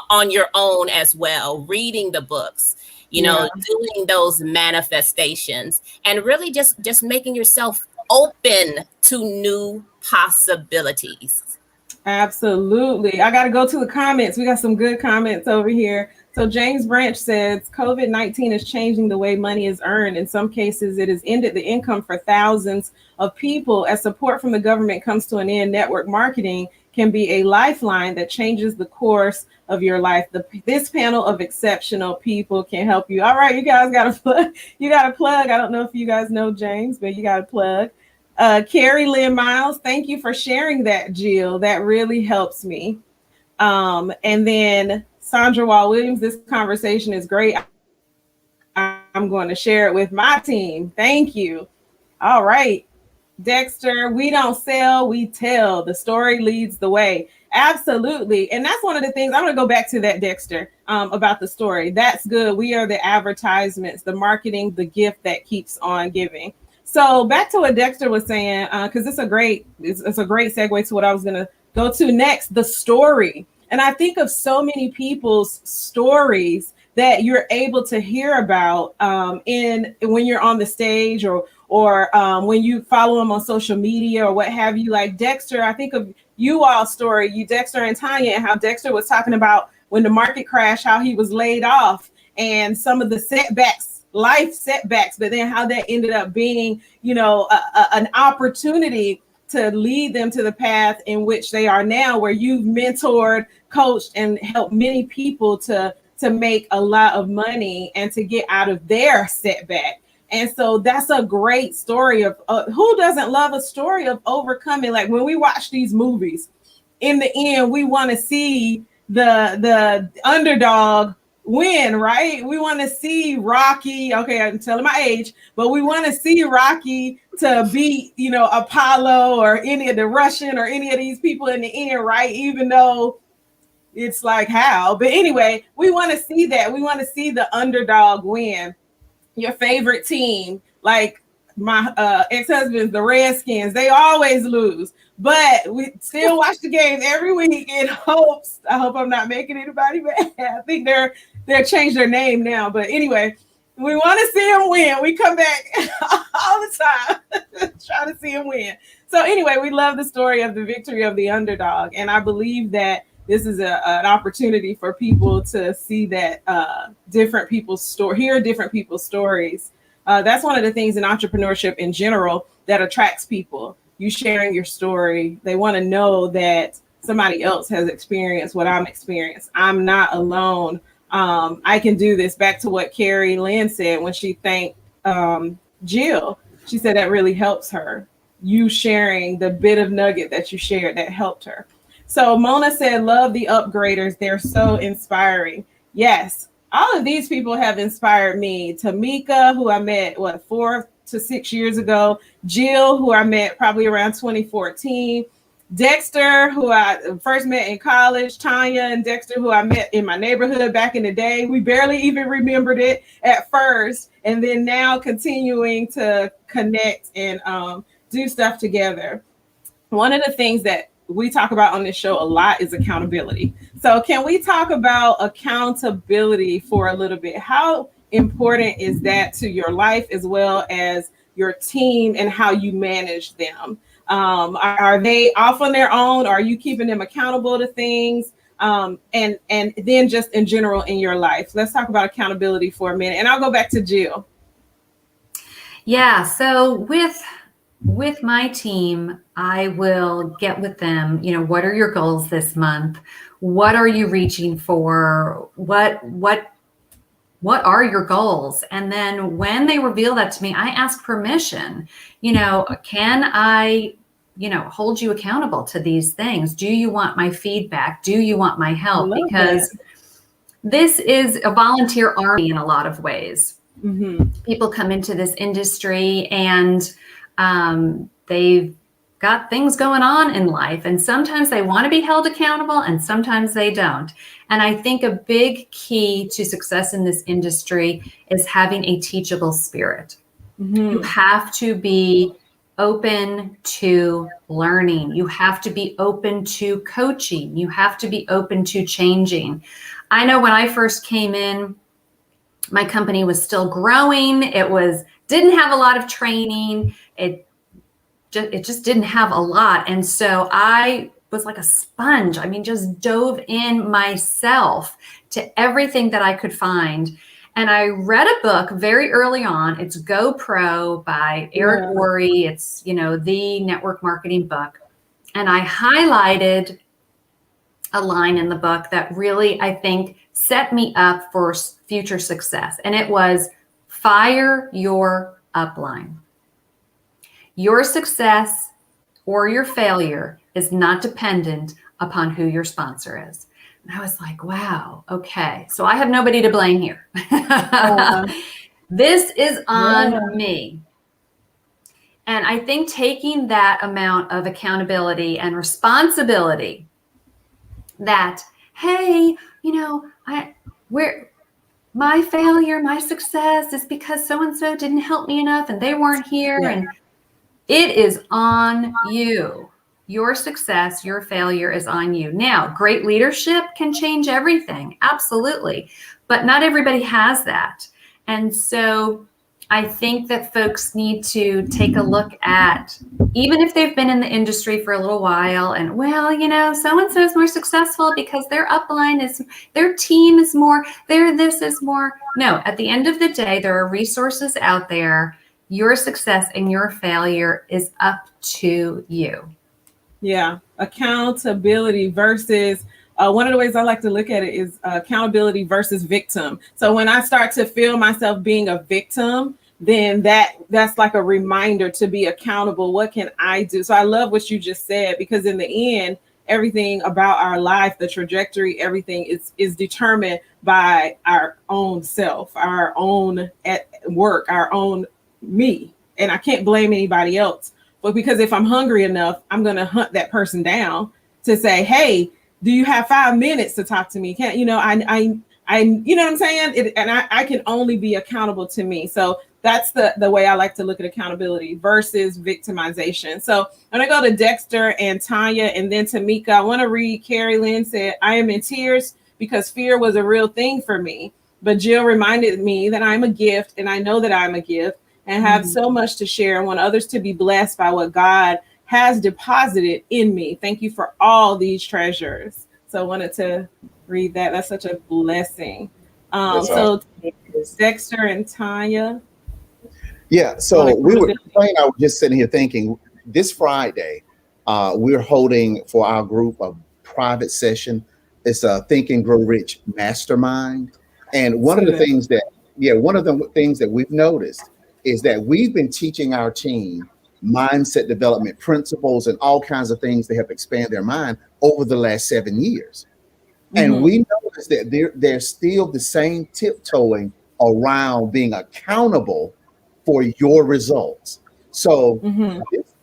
on your own as well, reading the books, you know, doing those manifestations, and really just making yourself open to new possibilities. Absolutely. I got to go to the comments. We got some good comments over here. So James Branch says, COVID-19 is changing the way money is earned. In some cases, it has ended the income for thousands of people. As support from the government comes to an end, network marketing can be a lifeline that changes the course of your life. This panel of exceptional people can help you. All right, you guys got to plug. You got to plug. I don't know if you guys know James, but you got to plug. Carrie Lynn Miles, thank you for sharing that, Jill. That really helps me. And then Sandra Wall Williams, this conversation is great. I'm going to share it with my team. Thank you. All right. Dexter, we don't sell, we tell. The story leads the way. Absolutely. And that's one of the things I'm going to go back to that, Dexter, about the story. That's good. We are the advertisements, the marketing, the gift that keeps on giving. So back to what Dexter was saying, because it's a great segue to what I was going to go to next, the story. And I think of so many people's stories that you're able to hear about when you're on the stage or when you follow them on social media or what have you. Like Dexter, I think of you all's story, you Dexter and Tonya, and how Dexter was talking about when the market crashed, how he was laid off and some of the setbacks, life setbacks, but then how that ended up being, you know, an opportunity to lead them to the path in which they are now, where you've mentored, coached, and helped many people to make a lot of money and to get out of their setback. And so that's a great story of who doesn't love a story of overcoming? Like when we watch these movies, in the end, we want to see the underdog win, right? We want to see Rocky. Okay, I'm telling my age, but we want to see Rocky to beat, you know, Apollo or any of the Russian or any of these people in the end, right? Even though it's like how, but anyway, we want to see that. We want to see the underdog win. Your favorite team, like my ex-husband's, the Redskins, they always lose, but we still watch the game every week in hopes. I hope I'm not making anybody mad. I think they're changed their name now, but anyway, we want to see them win. We come back all the time trying to see them win. So anyway, we love the story of the victory of the underdog, and I believe that this is an opportunity for people to see that different people's story, hear different people's stories. That's one of the things in entrepreneurship in general that attracts people. You sharing your story. They want to know that somebody else has experienced what I'm experienced. I'm not alone. I can do this. Back to what Carrie Lynn said when she thanked Jill. She said that really helps her. You sharing the bit of nugget that you shared that helped her. So Mona said, love the upgraders. They're so inspiring. Yes, all of these people have inspired me. Tamika, who I met, 4 to 6 years ago. Jill, who I met probably around 2014. Dexter, who I first met in college. Tonya and Dexter, who I met in my neighborhood back in the day. We barely even remembered it at first. And then now continuing to connect and do stuff together. One of the things that we talk about on this show a lot is accountability. So can we talk about accountability for a little bit? How important is that to your life as well as your team and how you manage them? Are they off on their own? Are you keeping them accountable to things? And then just in general in your life. Let's talk about accountability for a minute. And I'll go back to Jill. Yeah, so with my team, I will get with them, what are your goals this month? What are you reaching for? What are your goals? And then when they reveal that to me, I ask permission. Can I, hold you accountable to these things? Do you want my feedback? Do you want my help? Because this is a volunteer army in a lot of ways. Mm-hmm. People come into this industry and they've got things going on in life, and sometimes they want to be held accountable and sometimes they don't. And I think a big key to success in this industry is having a teachable spirit. Mm-hmm. You have to be open to learning. You have to be open to coaching. You have to be open to changing. I know when I first came in, my company was still growing. Didn't have a lot of training. It just didn't have a lot. And so I was like a sponge. I mean, just dove in myself to everything that I could find. And I read a book very early on. It's Go Pro by Eric Worre. It's, the network marketing book. And I highlighted a line in the book that really, I think, set me up for future success. And it was, fire your upline. Your success or your failure is not dependent upon who your sponsor is. And I was like, wow, okay. So I have nobody to blame here. This is on me. And I think taking that amount of accountability and responsibility that, hey, my failure, my success is because so-and-so didn't help me enough and they weren't here. And it is on you. Your success, your failure is on you. Now, great leadership can change everything. Absolutely. But not everybody has that. And so I think that folks need to take a look at, even if they've been in the industry for a little while and, so-and-so is more successful because their upline is, their team is more, this is more. No, at the end of the day, there are resources out there. Your success and your failure is up to you. Yeah. Accountability versus, one of the ways I like to look at it is accountability versus victim. So when I start to feel myself being a victim, then that's like a reminder to be accountable. What can I do? So I love what you just said, because in the end, everything about our life, the trajectory, everything is determined by our own self, our own at work, our own me. And I can't blame anybody else. But because if I'm hungry enough, I'm going to hunt that person down to say, hey, do you have 5 minutes to talk to me? I you know what I'm saying? I can only be accountable to me. So that's the way I like to look at accountability versus victimization. So I'm going to go to Dexter and Tonya and then Tamika. I want to read Carrie Lynn said, I am in tears because fear was a real thing for me. But Jill reminded me that I'm a gift, and I know that I'm a gift and have so much to share and want others to be blessed by what God has deposited in me. Thank you for all these treasures. So I wanted to read that. That's such a blessing. So Dexter and Tonya. Yeah, so we were playing, I was just sitting here thinking, this Friday, we're holding for our group a private session. It's a Think and Grow Rich Mastermind. And one of the things that we've noticed is that we've been teaching our team mindset development principles and all kinds of things to help expand their mind over the last 7 years. And we noticed that there's still the same tiptoeing around being accountable for your results. So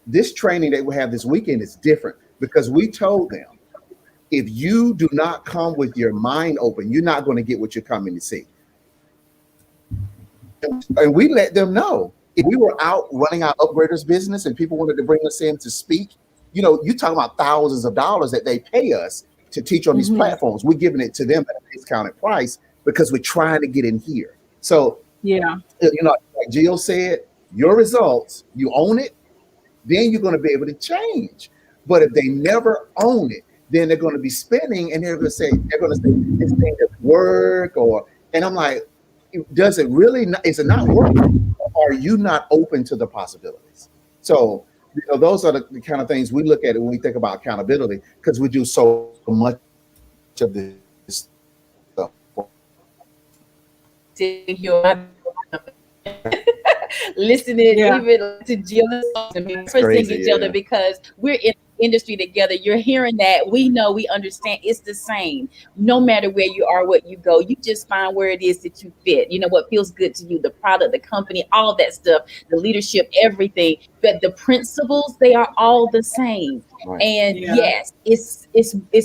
this training that we have this weekend is different because we told them, if you do not come with your mind open, you're not going to get what you're coming to see. And we let them know, if we were out running our upgraders business and people wanted to bring us in to speak, you're talking about thousands of dollars that they pay us to teach on these platforms. We're giving it to them at a discounted price because we're trying to get in here. So, like Jill said, your results, you own it, then you're going to be able to change. But if they never own it, then they're going to be spinning and they're going to say, this thing doesn't work, and I'm like, does it really not, is it not working? Or are you not open to the possibilities? So, those are the kind of things we look at when we think about accountability, because we do so much of this stuff. Listening Yeah. even to Jill and referencing each other, because we're in the industry together. You're hearing that. We know, we understand it's the same. No matter where you are, what you go, you just find where it is that you fit. You know, what feels good to you, the product, the company, all that stuff, the leadership, everything. But the principles, they are all the same. Right. And yes, it's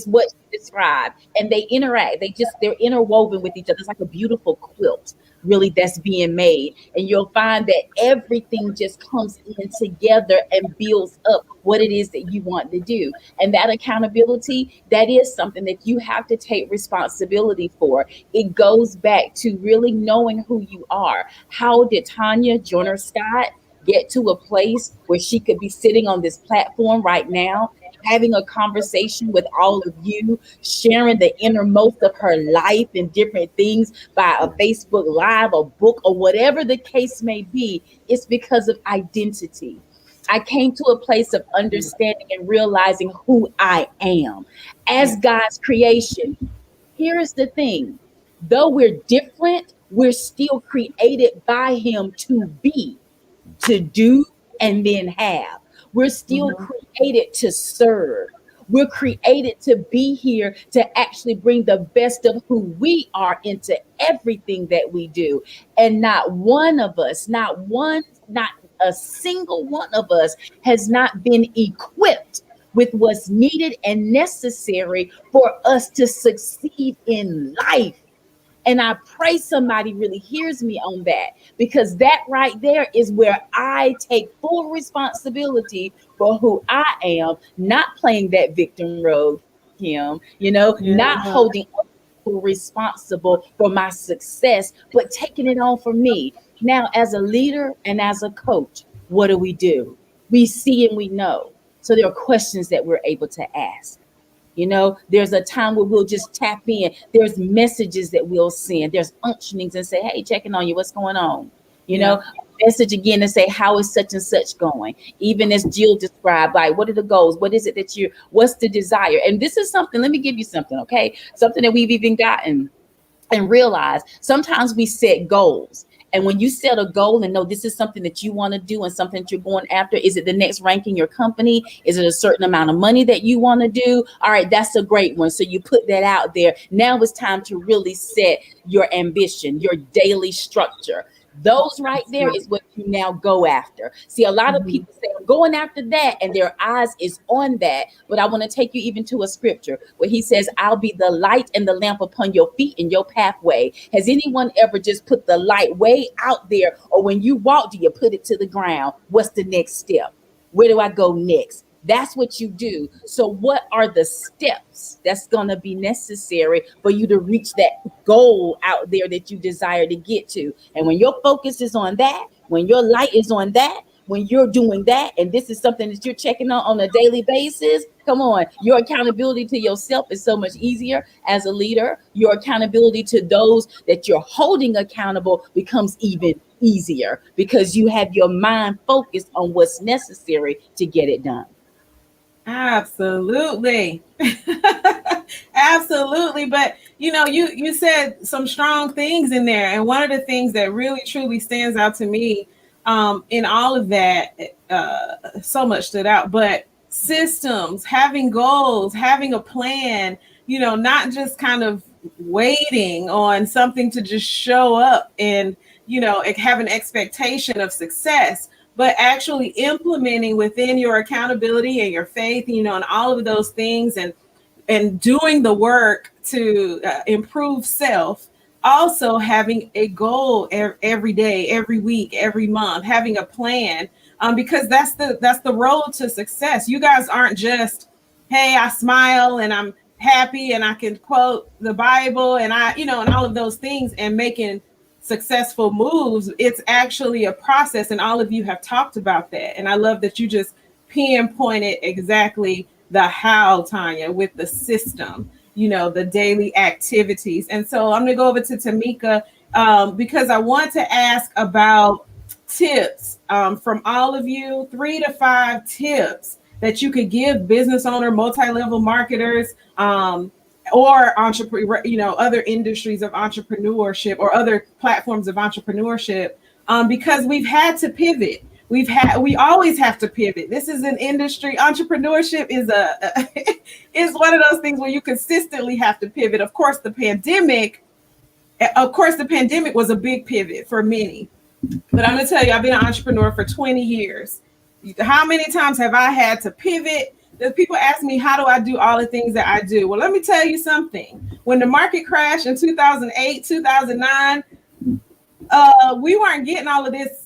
what you described. And they interact. They're interwoven with each other. It's like a beautiful quilt, really, that's being made. And you'll find that everything just comes in together and builds up what it is that you want to do. And that accountability, that is something that you have to take responsibility for. It goes back to really knowing who you are. How did Tonya Joyner Scott get to a place where she could be sitting on this platform right now, having a conversation with all of you, sharing the innermost of her life and different things by a Facebook Live, a book, or whatever the case may be? It's because of identity. I came to a place of understanding and realizing who I am as God's creation. Here's the thing. Though we're different, we're still created by Him to be, to do, and then have. We're still created to serve. We're created to be here to actually bring the best of who we are into everything that we do. And not one of us, not a single one of us has not been equipped with what's needed and necessary for us to succeed in life. And I pray somebody really hears me on that, because that right there is where I take full responsibility for who I am, not playing that victim role, Kim, not holding responsible for my success, but taking it on for me. Now, as a leader and as a coach, what do? We see and we know. So there are questions that we're able to ask. There's a time where we'll just tap in. There's messages that we'll send. There's unctionings and say, hey, checking on you. What's going on? Message again and say, how is such and such going? Even as Jill described, like, what are the goals? What is it what's the desire? And this is something, let me give you something, okay? Something that we've even gotten and realized. Sometimes we set goals. And when you set a goal and know this is something that you want to do and something that you're going after, is it the next rank in your company? Is it a certain amount of money that you want to do? All right, that's a great one. So you put that out there. Now it's time to really set your ambition, your daily structure. Those right there is what you now go after. See, a lot of people say, I'm going after that, and their eyes is on that. But I want to take you even to a scripture where he says, I'll be the light and the lamp upon your feet and your pathway. Has anyone ever just put the light way out there? Or when you walk, do you put it to the ground? What's the next step? Where do I go next? That's what you do. So what are the steps that's going to be necessary for you to reach that goal out there that you desire to get to? And when your focus is on that, when your light is on that, when you're doing that, and this is something that you're checking on a daily basis, come on, your accountability to yourself is so much easier as a leader. Your accountability to those that you're holding accountable becomes even easier, because you have your mind focused on what's necessary to get it done. Absolutely. Absolutely. But you said some strong things in there. And one of the things that really truly stands out to me in all of that, so much stood out, but systems, having goals, having a plan, not just kind of waiting on something to just show up and, have an expectation of success, but actually implementing within your accountability and your faith, and all of those things, and doing the work to improve self. Also having a goal every day, every week, every month, having a plan, because that's the road to success. You guys aren't just, hey, I smile and I'm happy and I can quote the Bible and and all of those things and making successful moves. It's actually a process, and all of you have talked about that. And I love that you just pinpointed exactly the how, Tonya, with the system, the daily activities. And so I'm going to go over to Tamika because I want to ask about tips from all of you, 3 to 5 tips that you could give business owner, multi-level marketers, or entrepreneur, other industries of entrepreneurship or other platforms of entrepreneurship, because we've had to pivot. We always have to pivot. This is an industry. Entrepreneurship is is one of those things where you consistently have to pivot. Of course, the pandemic was a big pivot for many. But I'm going to tell you, I've been an entrepreneur for 20 years. How many times have I had to pivot? People ask me, how do I do all the things that I do? Well, let me tell you something. When the market crashed in 2008, 2009, we weren't getting all of this.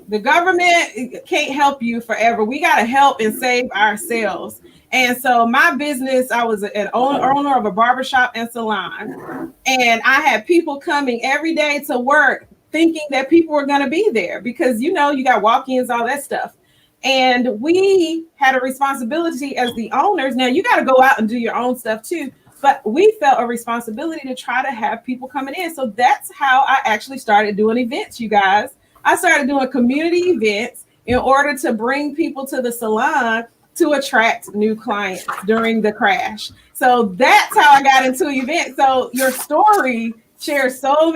The government can't help you forever. We got to help and save ourselves. And so my business, I was an owner of a barbershop and salon. And I had people coming every day to work thinking that people were going to be there because, you got walk-ins, all that stuff. And we had a responsibility as the owners. Now you got to go out and do your own stuff too. But we felt a responsibility to try to have people coming in. So that's how I actually started doing events, you guys. I started doing community events in order to bring people to the salon to attract new clients during the crash. So that's how I got into events. So your story shares so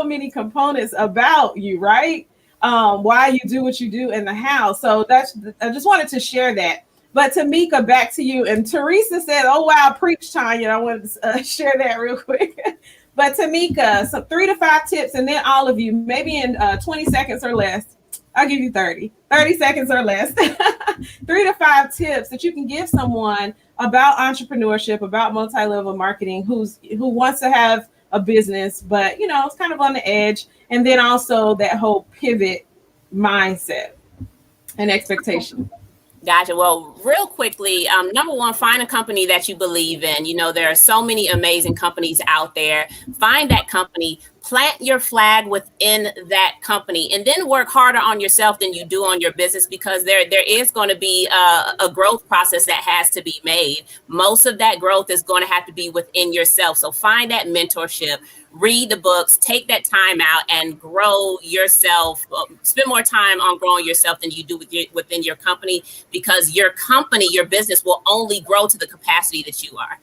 many components about you, right? Why you do what you do in the house. So I just wanted to share that. But Tamika, back to you. And Teresa said, "Oh wow, preach, Tonya." I wanted to share that real quick. But Tamika, some 3 to 5 tips, and then all of you, maybe in 20 seconds or less. I'll give you 30 seconds or less. 3 to 5 tips that you can give someone about entrepreneurship, about multi-level marketing, who wants to have a business, but it's kind of on the edge. And then also that whole pivot mindset and expectation. Gotcha. Well, real quickly, number one, find a company that you believe in. There are so many amazing companies out there. Find that company, plant your flag within that company, and then work harder on yourself than you do on your business, because there is going to be a growth process that has to be made. Most of that growth is going to have to be within yourself. So find that mentorship. Read the books, take that time out and grow yourself. Spend more time on growing yourself than you do within your company, because your company, your business will only grow to the capacity that you are.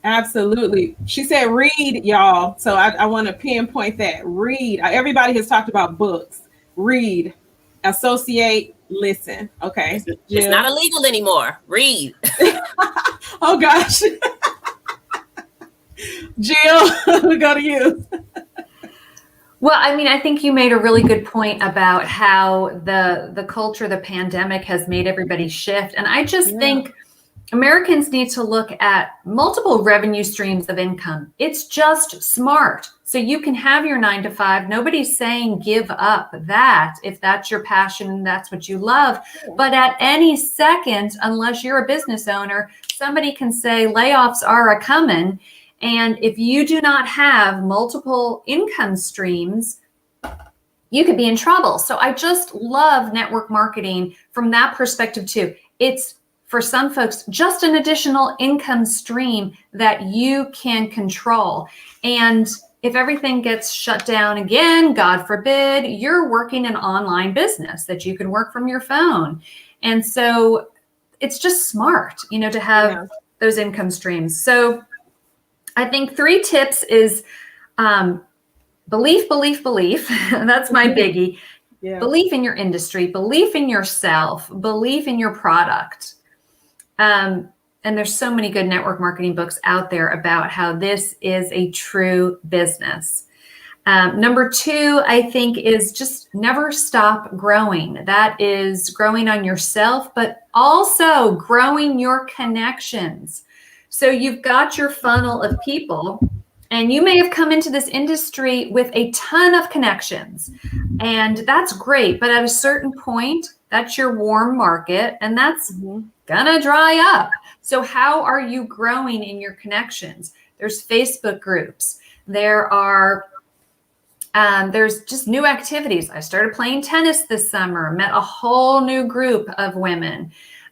Absolutely. She said, read, y'all. So I want to pinpoint that. Read. Everybody has talked about books. Read, associate, listen. Okay. It's not illegal anymore. Read. Oh, gosh. Jill, we go to you. Well, I think you made a really good point about how the culture, the pandemic has made everybody shift. And I just think Americans need to look at multiple revenue streams of income. It's just smart. So you can have your 9 to 5. Nobody's saying give up that if that's your passion and that's what you love. But at any second, unless you're a business owner, somebody can say layoffs are a coming. And if you do not have multiple income streams, you could be in trouble. So I just love network marketing from that perspective too. It's, for some folks, just an additional income stream that you can control. And if everything gets shut down again, God forbid, you're working an online business that you can work from your phone. And so it's just smart, to have those income streams. So I think 3 tips is belief. That's my biggie. Yeah. Belief in your industry, belief in yourself, belief in your product. And there's so many good network marketing books out there about how this is a true business. Number 2, I think, is just never stop growing. That is growing on yourself, but also growing your connections. So you've got your funnel of people, and you may have come into this industry with a ton of connections, and that's great. But at a certain point, that's your warm market, and that's gonna dry up. So how are you growing in your connections? There's Facebook groups. There are There's just new activities. I started playing tennis this summer, met a whole new group of women.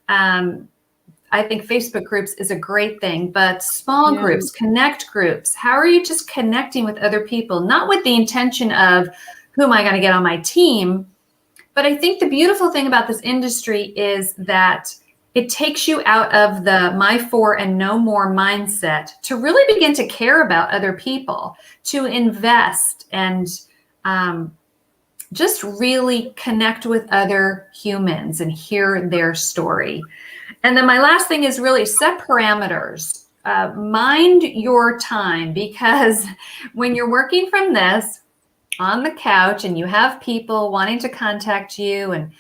I think Facebook groups is a great thing, but small groups, connect groups. How are you just connecting with other people? Not with the intention of who am I going to get on my team? But I think the beautiful thing about this industry is that it takes you out of the my for and no more mindset to really begin to care about other people, to invest and just really connect with other humans and hear their story. And then my last thing is really set parameters. Mind your time, because when you're working from this on the couch and you have people wanting to contact you and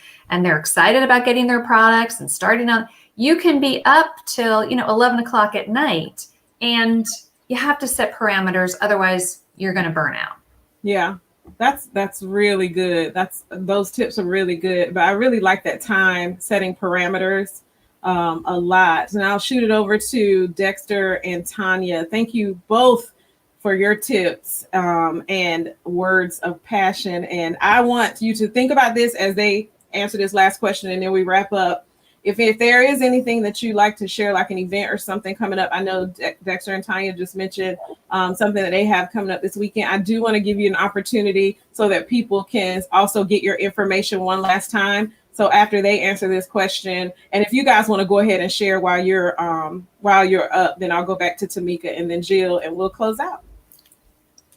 they're excited about getting their products and starting on, you can be up till 11 o'clock at night, and you have to set parameters. Otherwise, you're going to burn out. Yeah. That's really good. Those tips are really good. But I really like that time setting parameters a lot. And I'll shoot it over to Dexter and Tonya. Thank you both for your tips and words of passion. And I want you to think about this as they answer this last question, and then we wrap up. If there is anything that you like to share, like an event or something coming up, I know Dexter and Tonya just mentioned something that they have coming up this weekend. I do want to give you an opportunity so that people can also get your information one last time. So after they answer this question, and if you guys want to go ahead and share while you're up, then I'll go back to Tamika and then Jill, and we'll close out.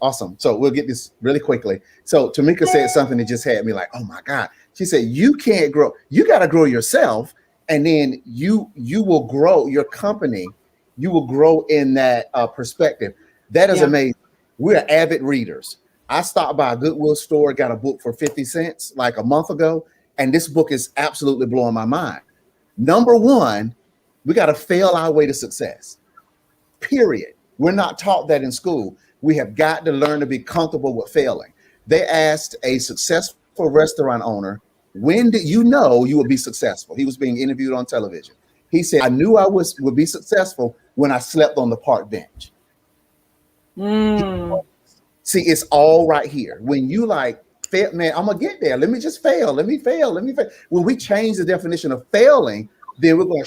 Awesome. So we'll get this really quickly. So Tamika said something that just had me like, oh my God. She said, you can't grow. You got to grow yourself. And then you will grow your company. You will grow in that perspective. That is amazing. We're avid readers. I stopped by a Goodwill store, got a book for 50 cents like a month ago. And this book is absolutely blowing my mind. Number one, we got to fail our way to success. Period. We're not taught that in school. We have got to learn to be comfortable with failing. They asked a successful restaurant owner, when did you know you would be successful? He was being interviewed on television. He said, I knew I would be successful when I slept on the park bench. See, it's all right here. When you like, fail, man, I'm going to get there. Let me just fail. Let me fail. When we change the definition of failing, then we're going,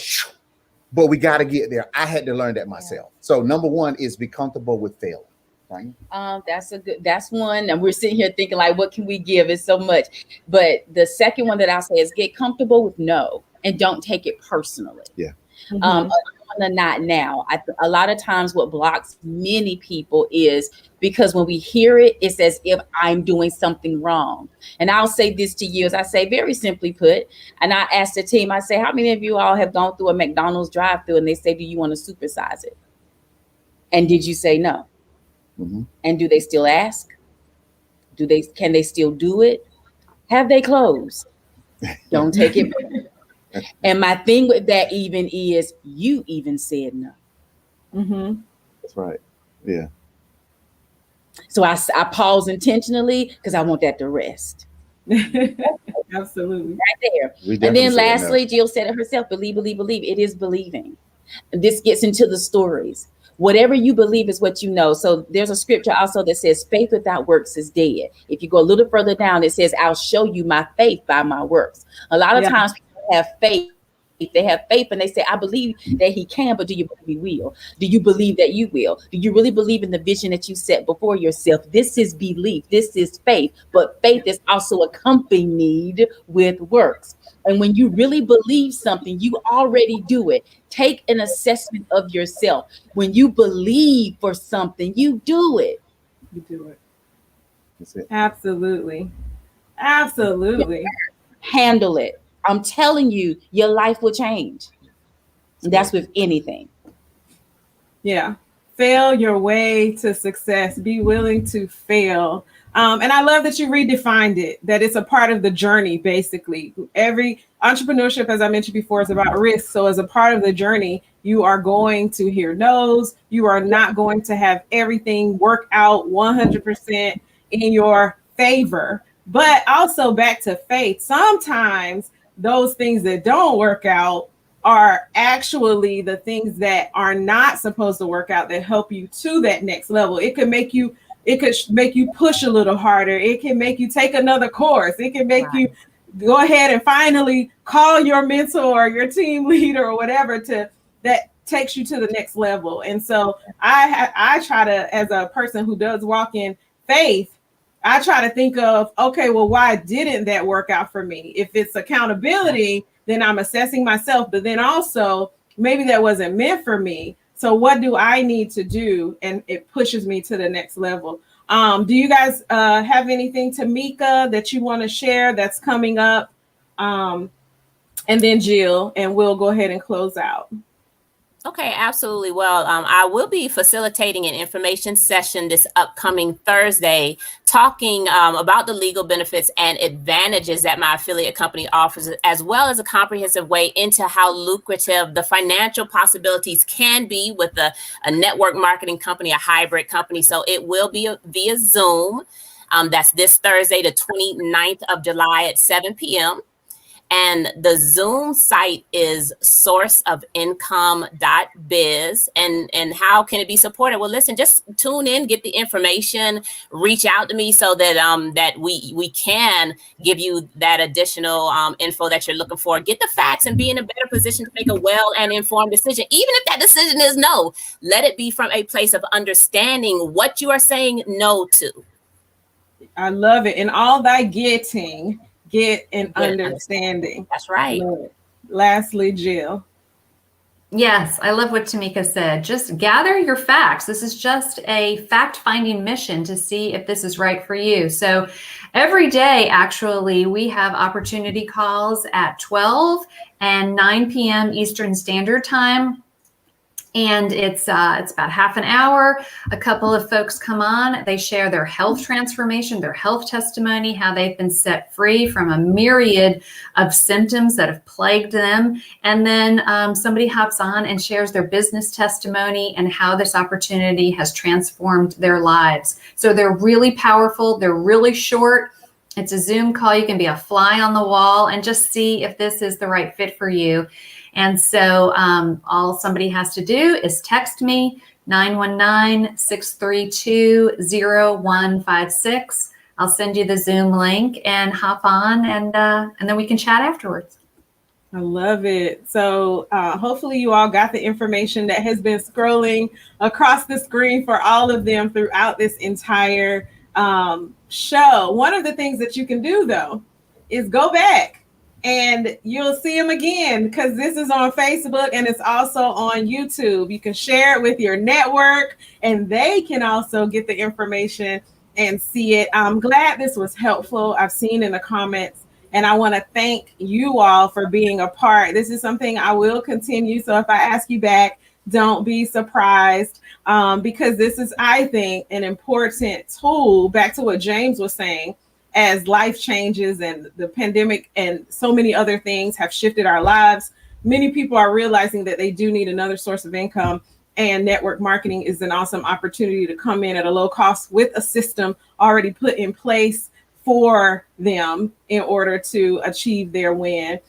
but we got to get there. I had to learn that myself. So number one is be comfortable with failing. Right? That's one. And we're sitting here thinking like, what can we give? It's so much. But the second one that I'll say is get comfortable with no, and don't take it personally. Yeah. Not now. A lot of times what blocks many people is because when we hear it, it's as if I'm doing something wrong. And I'll say this to you, as I say, very simply put, and I asked the team, I say, how many of you all have gone through a McDonald's drive-through and they say, do you want to supersize it? And did you say no? Mm-hmm. And do they still ask? Can they still do it? Have they closed? Don't take it back. And my thing with that even is you even said no. Mm-hmm. That's right. Yeah. So I pause intentionally because I want that to rest. Absolutely. Right there. And then lastly, Jill said it herself, believe. It is believing. This gets into the stories. Whatever you believe is what you know. So there's a scripture also that says faith without works is dead. If you go a little further down, it says, I'll show you my faith by my works. A lot of times people have faith. They have faith and they say, I believe that he can, but do you believe he will? Do you believe that you will? Do you really believe in the vision that you set before yourself? This is belief. This is faith. But faith is also accompanied with works. And when you really believe something, you already do it. Take an assessment of yourself. When you believe for something, you do it. You do it. That's it. Absolutely. Handle it. I'm telling you, your life will change. That's with anything. Yeah. Fail your way to success. Be willing to fail. And I love that you redefined it, that it's a part of the journey, basically. Every entrepreneurship, as I mentioned before, is about risk. So as a part of the journey, you are going to hear no's. You are not going to have everything work out 100% in your favor. But also back to faith. Sometimes those things that don't work out are actually the things that are not supposed to work out that help you to that next level. It could make you It could make you push a little harder. It can make you take another course. It can make you go ahead and finally call your mentor, your team leader, or whatever that takes you to the next level. And so I try to, as a person who does walk in faith, I try to think of, okay, well, why didn't that work out for me? If it's accountability, then I'm assessing myself, but then also maybe that wasn't meant for me. So what do I need to do? And it pushes me to the next level. Do you guys have anything, Tamika, that you want to share that's coming up? And then Jill, and we'll go ahead and close out. Okay, absolutely. Well, I will be facilitating an information session this upcoming Thursday, talking about the legal benefits and advantages that my affiliate company offers, as well as a comprehensive way into how lucrative the financial possibilities can be with a network marketing company, a hybrid company. So it will be via Zoom. That's this Thursday, the 29th of July at 7 p.m. And the Zoom site is sourceofincome.biz. And how can it be supported? Well, listen, just tune in, get the information, reach out to me so that that we can give you that additional info that you're looking for. Get the facts and be in a better position to make a well and informed decision. Even if that decision is no, let it be from a place of understanding what you are saying no to. I love it. In all thy getting, get an understanding. That's right. Lastly, Jill. Yes, I love what Tamika said. Just gather your facts. This is just a fact-finding mission to see if this is right for you. So every day, actually, we have opportunity calls at 12 and 9 p.m. Eastern Standard Time. And it's about half an hour. A couple of folks come on. They share their health transformation, their health testimony, how they've been set free from a myriad of symptoms that have plagued them. And then somebody hops on and shares their business testimony and how this opportunity has transformed their lives. So they're really powerful. They're really short. It's a Zoom call. You can be a fly on the wall and just see if this is the right fit for you. And so all somebody has to do is text me 919-632-0156. I'll send you the Zoom link and hop on, and then we can chat afterwards. I love it. So hopefully you all got the information that has been scrolling across the screen for all of them throughout this entire show. One of the things that you can do, though, is go back. And you'll see them again, because this is on Facebook and it's also on YouTube. You can share it with your network and they can also get the information and see it. I'm glad this was helpful. I've seen in the comments, and I want to thank you all for being a part. This is something I will continue. So if I ask you back, don't be surprised, because this is, I think, an important tool, back to what James was saying. As life changes and the pandemic and so many other things have shifted our lives, many people are realizing that they do need another source of income, and network marketing is an awesome opportunity to come in at a low cost with a system already put in place for them in order to achieve their win.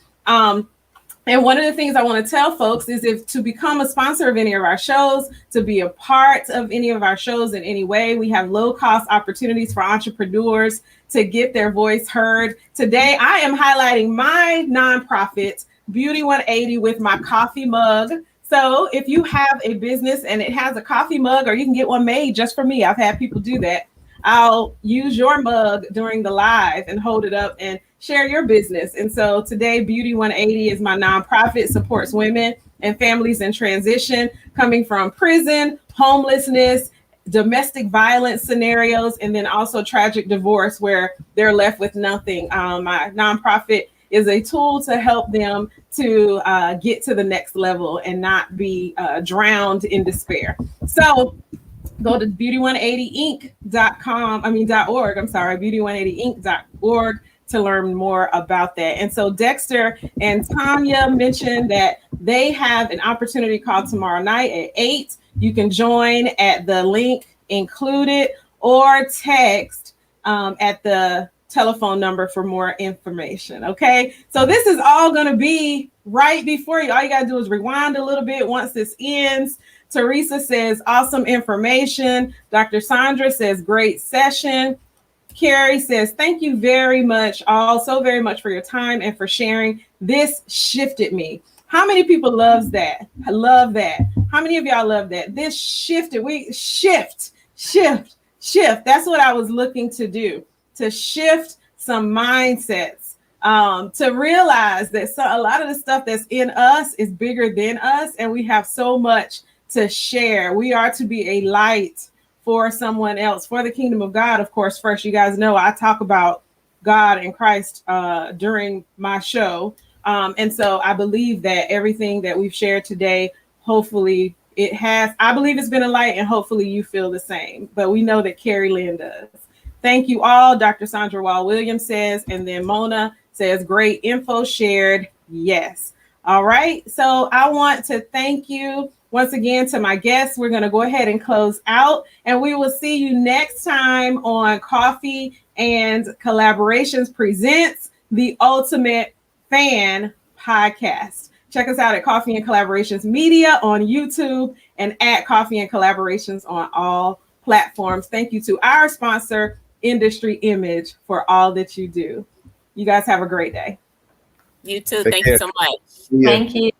And one of the things I want to tell folks is, if to become a sponsor of any of our shows, to be a part of any of our shows in any way, we have low cost opportunities for entrepreneurs to get their voice heard. Today, I am highlighting my nonprofit, Beauty 180, with my coffee mug. So if you have a business and it has a coffee mug, or you can get one made just for me, I've had people do that. I'll use your mug during the live and hold it up and share your business. And so today, Beauty 180 is my nonprofit, supports women and families in transition, coming from prison, homelessness, domestic violence scenarios, and then also tragic divorce where they're left with nothing. My nonprofit is a tool to help them to get to the next level and not be drowned in despair. So go to beauty180inc.org. I'm sorry, beauty180inc.org to learn more about that. And so Dexter and Tonya mentioned that they have an opportunity called tomorrow night at 8. You can join at the link included, or text at the telephone number for more information. Okay, so this is all going to be right before you. All you got to do is rewind a little bit once this ends. Teresa says awesome information. Dr. Sandra says great session. Carrie says thank you very much, all so very much for your time and for sharing. This shifted me. How many people loves that? I love that. How many of y'all love that? This shifted. We shift. That's what I was looking to do, to shift some mindsets, to realize that a lot of the stuff that's in us is bigger than us, and we have so much to share. We are to be a light for someone else, for the kingdom of God. Of course, first, you guys know I talk about God and Christ during my show. And so I believe that everything that we've shared today, hopefully it has, I believe it's been a light, and hopefully you feel the same. But we know that Carrie Lynn does. Thank you all. Dr. Sandra Wall-Williams says, and then Mona says, great info shared. Yes. All right. So I want to thank you once again to my guests. We're going to go ahead and close out, and we will see you next time on Coffee and Collaborations Presents the Ultimate Fan Podcast. Check us out at Coffee and Collaborations Media on YouTube and at Coffee and Collaborations on all platforms. Thank you to our sponsor, Industry Image, for all that you do. You guys have a great day. You too. Thank you so much. Thank you.